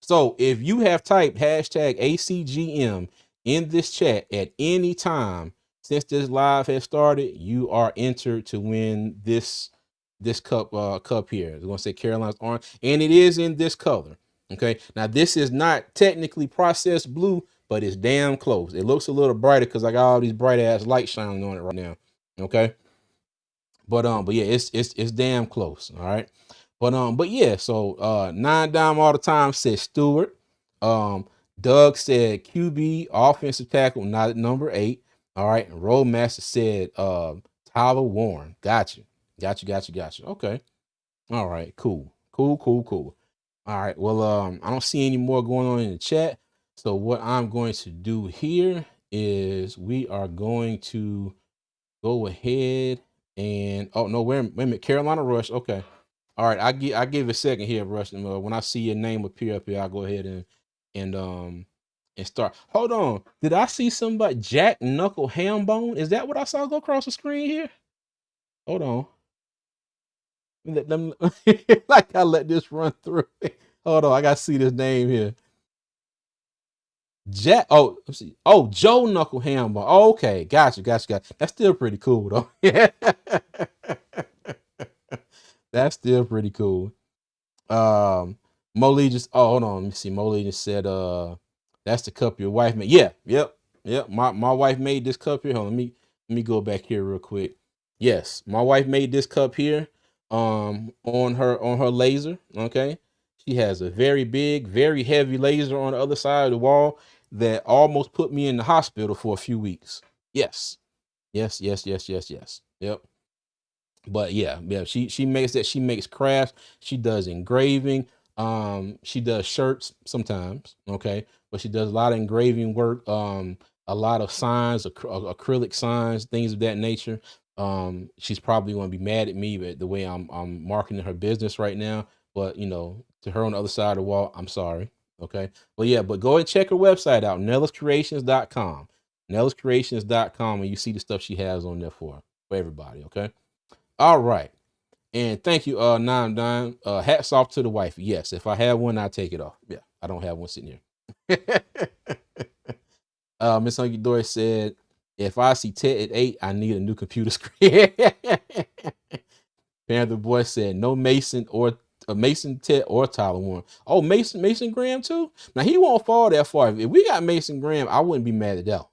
So if you have typed hashtag ACGM in this chat at any time since this live has started, you are entered to win this cup here. It's gonna say Carolina's orange, and it is in this color. Okay. Now this is not technically processed blue, but it's damn close. It looks a little brighter because I got all these bright ass lights shining on it right now. Okay. But yeah, it's damn close. All right. But yeah, so 9 Dime all the time said Stewart. Um, Doug said QB offensive tackle, not at number 8. All right. And Roadmaster said Tyler Warren. Got you. Got you. Okay. All right, cool. Cool. All right. Well, I don't see any more going on in the chat. So what I'm going to do here is we are going to go ahead and oh no, wait a minute, Carolina Rush. Okay. All right, I give a second here, Rush. And when I see your name appear up here, I'll go ahead and start. Hold on. Did I see somebody Jack Knuckle Hambone? Is that what I saw go across the screen here? Hold on. Let them like I let this run through. Hold on, I gotta see this name here. Jack. Oh, let's see. Oh, Joe Knuckle Hambone. Oh, okay, gotcha. That's still pretty cool though. Yeah. That's still pretty cool. Molee just hold on, let me see. Molee just said that's the cup your wife made. Yeah, yep. My wife made this cup here. Hold on, let me go back here real quick. Yes, my wife made this cup here on her laser. Okay. She has a very big, very heavy laser on the other side of the wall that almost put me in the hospital for a few weeks. Yes. Yes. Yep. But yeah, she makes that. She makes crafts. She does engraving. She does shirts sometimes. Okay, but she does a lot of engraving work. A lot of signs, acrylic signs, things of that nature. She's probably going to be mad at me, but the way I'm marketing her business right now. But to her on the other side of the wall, I'm sorry. Okay, well yeah, but go and check her website out, nelliscreations.com. Nelliscreations.com, and you see the stuff she has on there for everybody. Okay. All right. And thank you, 9 Dime. Hats off to the wife. Yes, if I have one, I take it off. Yeah, I don't have one sitting here. Miss Hunky Dory said, if I see Ted at 8, I need a new computer screen. Panther Boy said, no Mason or Mason Ted or Tyler Warren. Oh, Mason Graham too? Now he won't fall that far. If we got Mason Graham, I wouldn't be mad at that.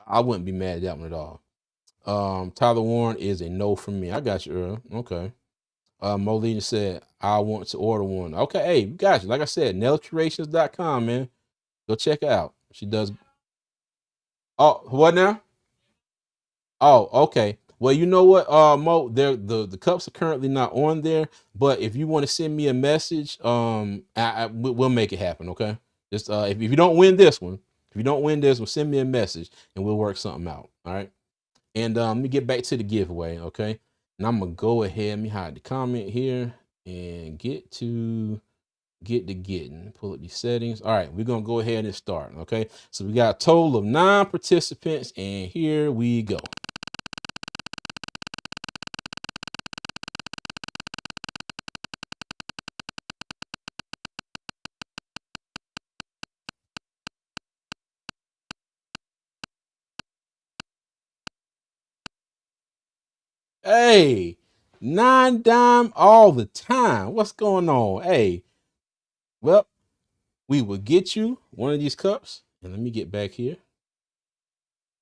I wouldn't be mad at that one at all. Tyler Warren is a no from me. I got you, Earl. Okay. Molina said, I want to order one. Okay, hey, we got you. Like I said, nellcreations.com, man. Go check it out. She does. Oh, what now? Oh, okay. Well, you know what, Mo, the cups are currently not on there, but if you want to send me a message, we'll make it happen, okay? Just if you don't win this one, send me a message and we'll work something out. All right. And let me get back to the giveaway, okay? And I'm gonna go ahead, let me hide the comment here and get to getting. Pull up these settings. All right, we're gonna go ahead and start, okay? So we got a total of 9 participants, and here we go. Hey, 9 Dime all the time. What's going on? Hey, well, we will get you one of these cups. And let me get back here.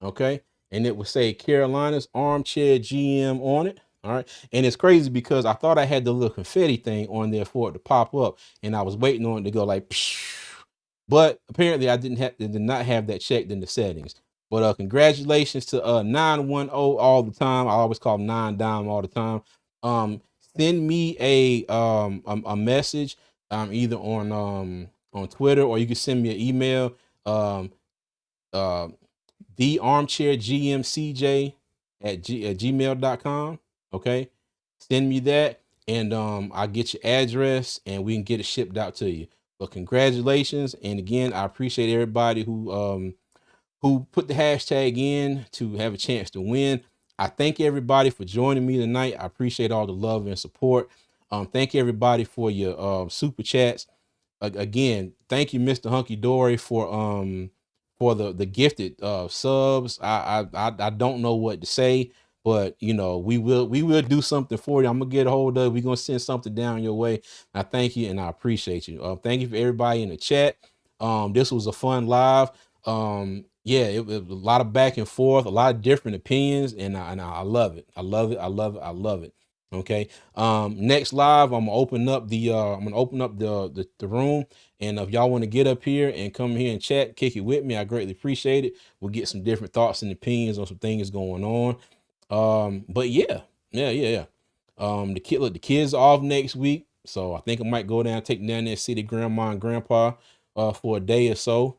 Okay. And it will say Carolina's Armchair GM on it. All right. And it's crazy because I thought I had the little confetti thing on there for it to pop up. And I was waiting on it to go like, psh. But apparently I did not have that checked in the settings. But congratulations to 910 all the time. I always call him 9 Dime all the time. Send me a message either on Twitter, or you can send me an email. The armchair gmcj at gmail.com. Okay. Send me that and I'll get your address and we can get it shipped out to you. But congratulations. And again, I appreciate everybody who who put the hashtag in to have a chance to win. I thank everybody for joining me tonight. I appreciate all the love and support. Thank everybody for your super chats. Again, thank you, Mr. Hunky Dory, for the gifted subs. I don't know what to say, but you know, we will do something for you. I'm gonna get a hold of it. We're gonna send something down your way. I thank you and I appreciate you. Thank you for everybody in the chat. This was a fun live. Yeah, it was a lot of back and forth, a lot of different opinions, and I love it. I love it. I love it. I love it. Okay. Next live, I'm gonna open up the room, and if y'all want to get up here and come here and chat, kick it with me, I greatly appreciate it. We'll get some different thoughts and opinions on some things going on. But yeah. The kids are off next week, so I think I might go down, take them down there, see the grandma and grandpa for a day or so,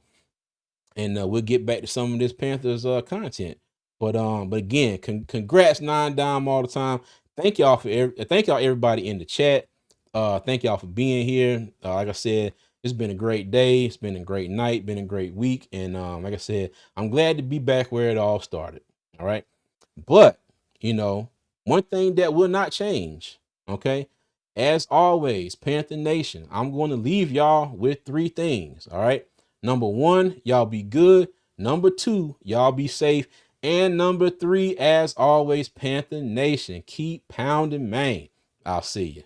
and we'll get back to some of this Panthers content. But again, congrats 9 Dime all the time. Thank y'all thank y'all everybody in the chat. Thank y'all for being here. Like I said, it's been a great day. It's been a great night. Been a great week. And like I said, I'm glad to be back where it all started. All right. But you know, one thing that will not change. Okay. As always, Panther Nation, I'm going to leave y'all with 3 things. All right. Number 1, y'all be good. Number 2, y'all be safe. And number 3, as always, Panther Nation, keep pounding Maine. I'll see you.